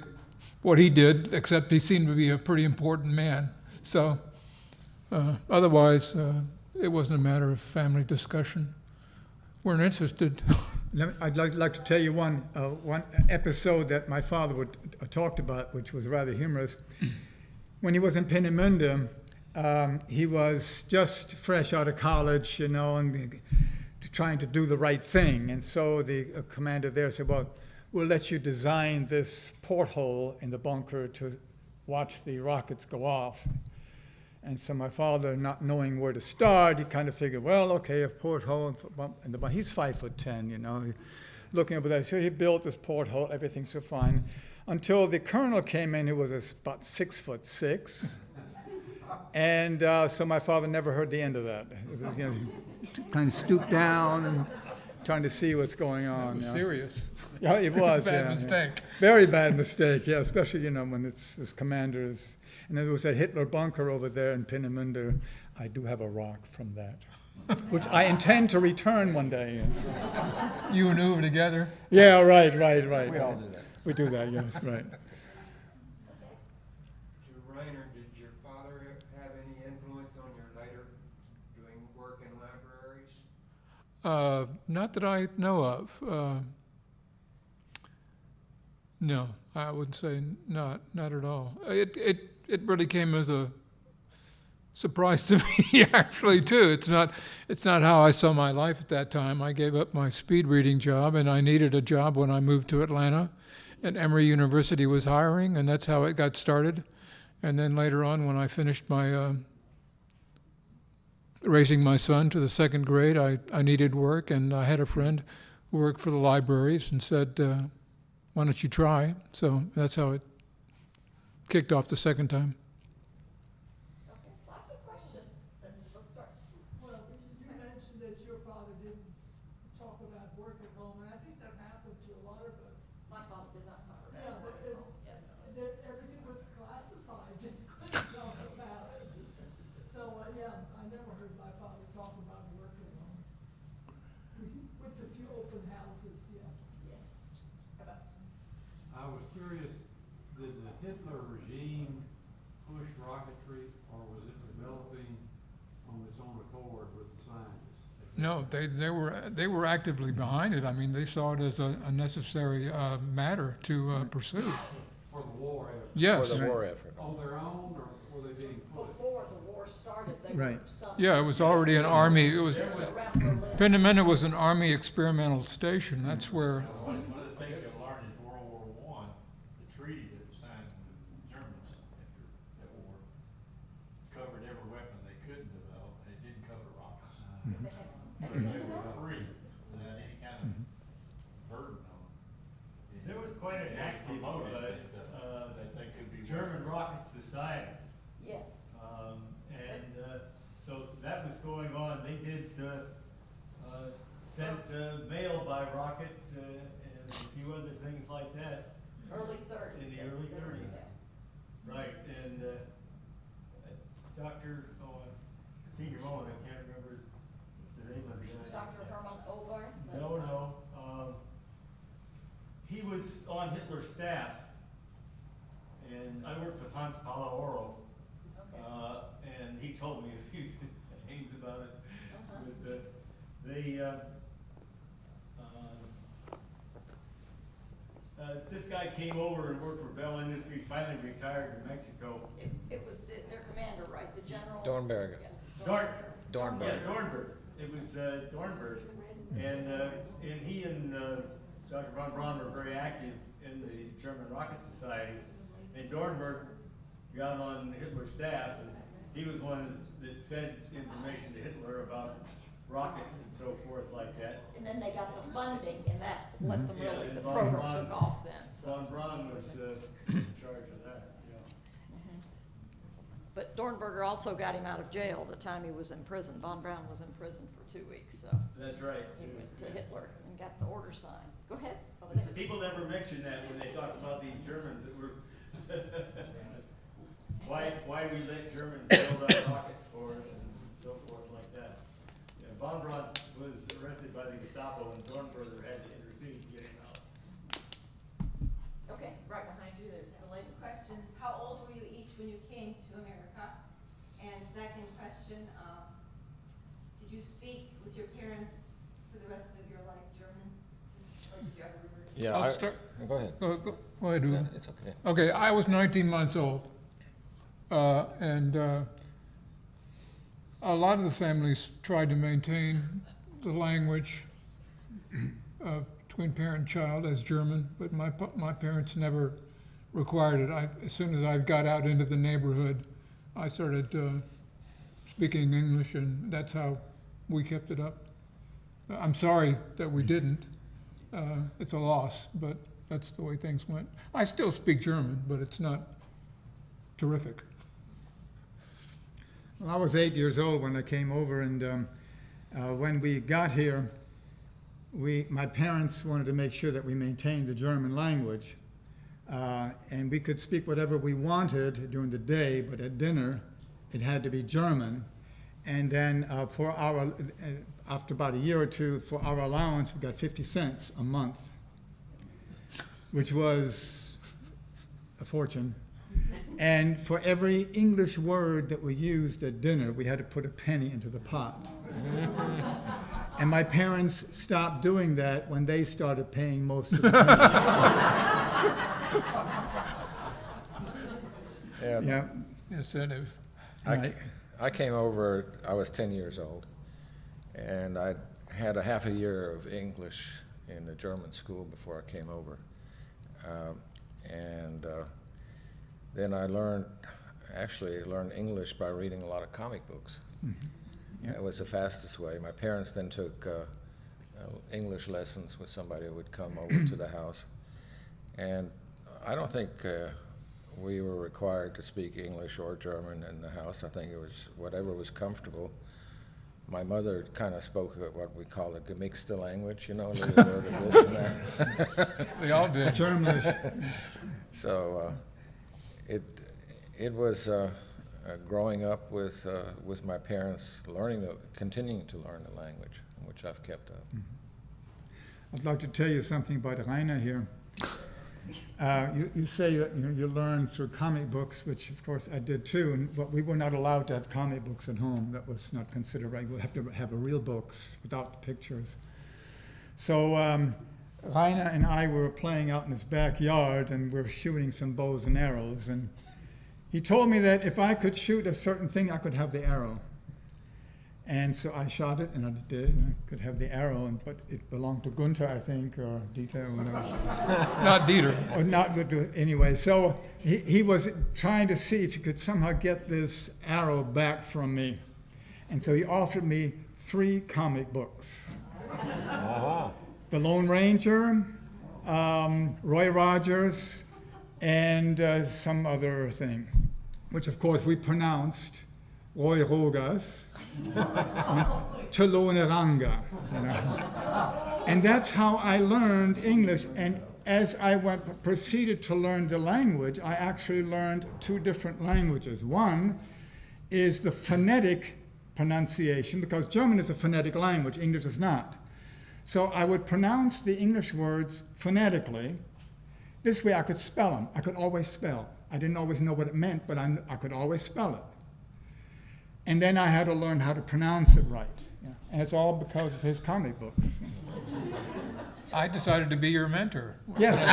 what he did, except he seemed to be a pretty important man. So otherwise, it wasn't a matter of family discussion. Weren't interested. I'd like to tell you one episode that my father would talked about, which was rather humorous. When he was in Peenemünde, he was just fresh out of college, and trying to do the right thing. And so the commander there said, well, we'll let you design this porthole in the bunker to watch the rockets go off. And so my father, not knowing where to start, he kind of figured, well, okay, a porthole in the bunker. He's 5'10", looking over there. So he built this porthole, everything's so fine. Until the colonel came in, who was about 6'6". And so my father never heard the end of that. It was, kind of stooped down and trying to see what's going on. It was serious. Yeah, it was. Bad mistake. Very bad mistake, yeah, especially, when it's this commander is. And there was that Hitler bunker over there in Peenemünde. I do have a rock from that, which I intend to return one day. Yes. You and Uwe together? Yeah, right. We all do that. We do that, yes, right. Reiner, did your father have any influence on your later doing work in libraries? Not that I know of. No, I would say not at all. It really came as a surprise to me, actually, too. It's not how I saw my life at that time. I gave up my speed reading job, and I needed a job when I moved to Atlanta, and Emory University was hiring, and that's how it got started. And then later on, when I finished my raising my son to the second grade, I needed work, and I had a friend who worked for the libraries and said, why don't you try? So that's how it kicked off the second time. Okay, lots of questions. Then let's start. Well, you mentioned that your father didn't talk about work at home, and I think that happened to a lot of us. My father did not talk Yeah, about but work at home. Yes. everything was classified, you couldn't talk about it. So, yeah, I never heard my father talk about work at home. We went to a few open houses, yeah. Yes. How about I was curious, did the Hitler regime push rocketry, or was it developing on its own accord with the scientists? No, they were actively behind it. I mean, they saw it as a necessary matter to pursue. For the war effort? Yes. For the war effort. On their own, or were they being pushed? before the war started, they Right. were some. Yeah, it was already an army. It was Around Berlin. Peenemünde was an army experimental station. That's where. One of the things you learned in World War I, the treaty that was signed with the Germans after that war covered every weapon they couldn't develop, and it didn't cover rockets. So they were free without any kind of burden on them. There was quite an active that they could be German rocket society. Yes. So that was going on. They did sent mail by rocket and a few other things like that Early 30s. in the early 30s. Right, and Dr. Senior Mullen, I can't remember the name of the guy. Dr. Hitler's staff, and I worked with Hans Palaoro, and he told me a few things about it. But this guy came over and worked for Bell Industries, finally retired in Mexico. It was their commander, right, the general? Dornberg. Yeah. Dornberg. Yeah, Dornberg. It was Dornberg, and he and Dr. von Braun were very active in the German Rocket Society, and Dornberg got on Hitler's staff, and he was one that fed information to Hitler about rockets and so forth like that. And then they got the funding, and that let them Yeah, really, and the von program Braun- took off then, so. Von Braun was in charge of that, yeah. But Dornberger also got him out of jail the time he was in prison. Von Braun was in prison for 2 weeks, so That's right. he went to Hitler and got the order signed. Go ahead, over there. People never mention that when they talk about these Germans that were, why we let Germans build our rockets for us and so forth like that. Yeah, von Braun was arrested by the Gestapo and Dornberger had to intercede to get him out. Okay, right behind you there, the lady. Questions, how old were you each when you came to America? And second question, did you speak with your parents for the rest of your life German? Or did you ever revert to Yeah, I'll I- start- Go ahead. Go ahead, Yeah, Uwe. it's okay. Okay, I was 19 months old. And a lot of the families tried to maintain the language between parent and child as German, but my parents never required it. As soon as I got out into the neighborhood, I started speaking English, and that's how we kept it up. I'm sorry that we didn't. It's a loss, but that's the way things went. I still speak German, but it's not terrific. Well, I was 8 years old when I came over, and when we got here, my parents wanted to make sure that we maintained the German language, and we could speak whatever we wanted during the day, but at dinner, it had to be German. And then after about a year or two, for our allowance, we got 50 cents a month, which was a fortune. And for every English word that we used at dinner, we had to put a penny into the pot. And my parents stopped doing that when they started paying most of the pennies. Yeah. Incentive. I came over, I was 10 years old, and I had a half a year of English in the German school before I came over. Then I learned English by reading a lot of comic books. Mm-hmm. Yeah. That was the fastest way. My parents then took English lessons with somebody who would come over to the house. And I don't think we were required to speak English or German in the house. I think it was whatever was comfortable. My mother kind of spoke what we call a gemixte language, you know, a little word of this and that. They all did. Germanish. So it was growing up with my parents continuing to learn the language, which I've kept up. I'd like to tell you something about Rainer here. You say that you learn through comic books, which of course I did too, but we were not allowed to have comic books at home. That was not considered right. We'll have to have real books without the pictures. So Rainer and I were playing out in his backyard, and we were shooting some bows and arrows, and he told me that if I could shoot a certain thing, I could have the arrow. And so I shot it, and I did, and I could have the arrow, but it belonged to Gunther, I think, or Dieter, or whatever. Not Dieter. Or not good to, anyway. So he was trying to see if he could somehow get this arrow back from me. And so he offered me 3 comic books. The Lone Ranger, Roy Rogers, and some other thing, which of course we pronounced Roy Rogers. Ranga. You know? And that's how I learned English. And as I proceeded to learn the language, I actually learned 2 different languages. One is the phonetic pronunciation, because German is a phonetic language, English is not. So I would pronounce the English words phonetically, This way I could spell them. I could always spell. I didn't always know what it meant, but I could always spell it. And then I had to learn how to pronounce it right. Yeah. And it's all because of his comic books. I decided to be your mentor. Yes.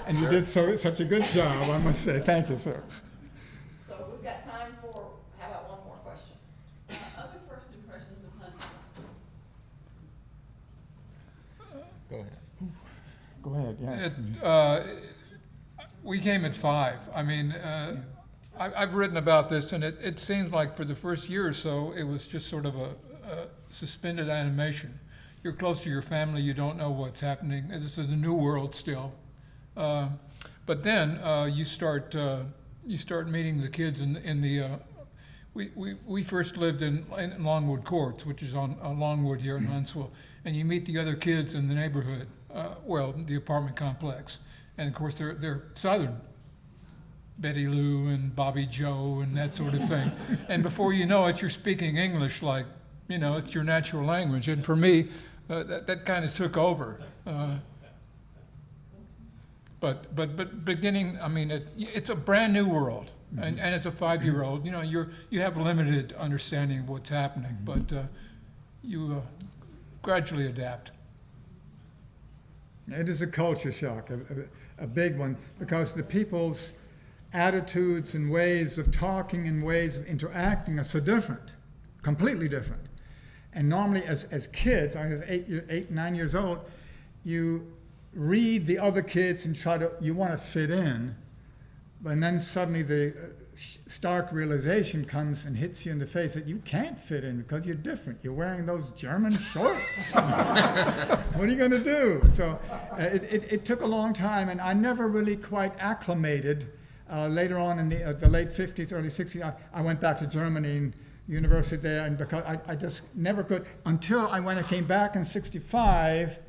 And you did such a good job, I must say. Thank you, sir. So we've got time for, how about one more question? Other first impressions of Huntsville? Go ahead. Go ahead, yes. We came at 5. I mean, I've written about this, and it seems like for the first year or so, it was just sort of a suspended animation. You're close to your family, you don't know what's happening. This is a new world still. But then you start meeting the kids in the. We first lived in Longwood Courts, which is on Longwood here in Huntsville, and you meet the other kids in the neighborhood. The apartment complex, and of course they're Southern, Betty Lou and Bobby Joe and that sort of thing. And before you know it, you're speaking English like, it's your natural language. And for me, that kind of took over. But beginning, I mean, it's a brand new world, and as a 5-year-old, you have limited understanding of what's happening, but you gradually adapt. It is a culture shock, a big one, because the people's attitudes and ways of talking and ways of interacting are so different, completely different. And normally as kids, I was 8, 9 years old, you read the other kids and you want to fit in, and then suddenly the stark realization comes and hits you in the face that you can't fit in because you're different. You're wearing those German shorts. What are you going to do? So it took a long time, and I never really quite acclimated. Later on in the late 50s, early 60s, I went back to Germany and university there, and because I just never could, until when I came back in 65,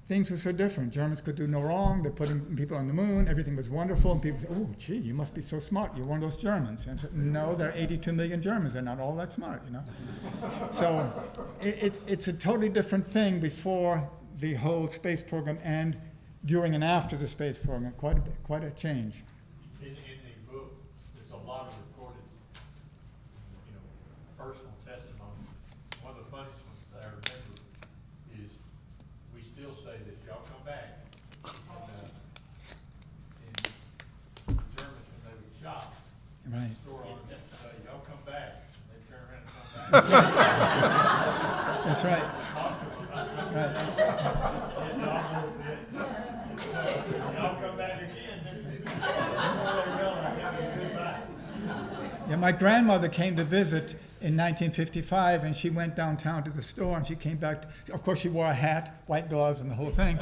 things were so different. Germans could do no wrong. They're putting people on the moon. Everything was wonderful. And people said, oh, gee, you must be so smart. You're one of those Germans. And I said, no, there are 82 million Germans. They're not all that smart, So it's a totally different thing before the whole space program and during and after the space program. Quite a change. In the book, there's a lot of recorded, personal testimony. One of the funniest ones that I remember is we still say that y'all come back. In Germans, when they would shop, Right. store on y'all come back. They turn around and come back. That's right. Right. Y'all come back again, didn't you? Yeah, my grandmother came to visit in 1955, and she went downtown to the store, and she came back. Of course, she wore a hat, white gloves, and the whole thing.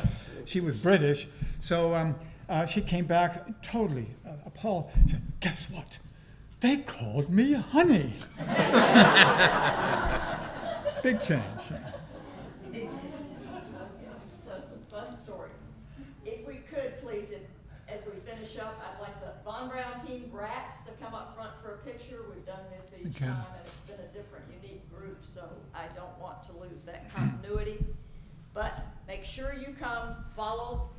She was British, so she came back totally appalled. She said, guess what? They called me honey. Big change. So some fun stories. If we could, please, as we finish up, I'd like the Von Braun team brats to come up front for a picture. We've done this each Okay. time, and it's been a different, unique group, so I don't want to lose that continuity. But make sure you come, follow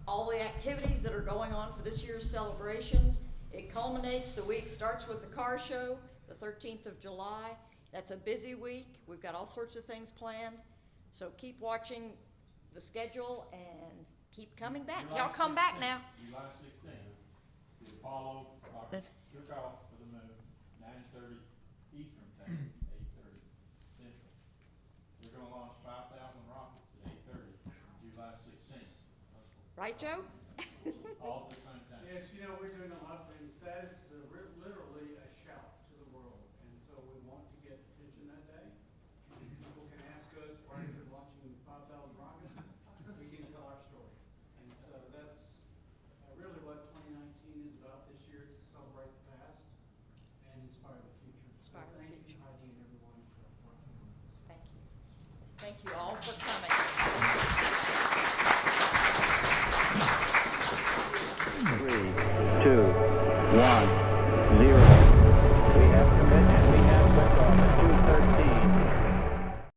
all the activities that are going on for this year's celebrations. It culminates, the week starts with the car show, the 13th of July. That's a busy week. We've got all sorts of things planned. So keep watching the schedule and keep coming back. Y'all come back now. July 16th, the Apollo rocket took off for the moon, 9:30 Eastern Time, 8:30 Central. We're going to launch 5,000 rockets at 8:30, July 16th. Right, Joe? All at the same time. Yes, we're doing a lot of things. That is literally a shout to the world. And so we want to get attention that day. People can ask us why you're launching 5,000 rockets. We can tell our story. And so that's really what 2019 is about this year, to celebrate the past and inspire the future. Inspire the Thank you, future. Heidi, and everyone for working on this. Thank you. Thank you all for coming. 3, 2, 1, 0.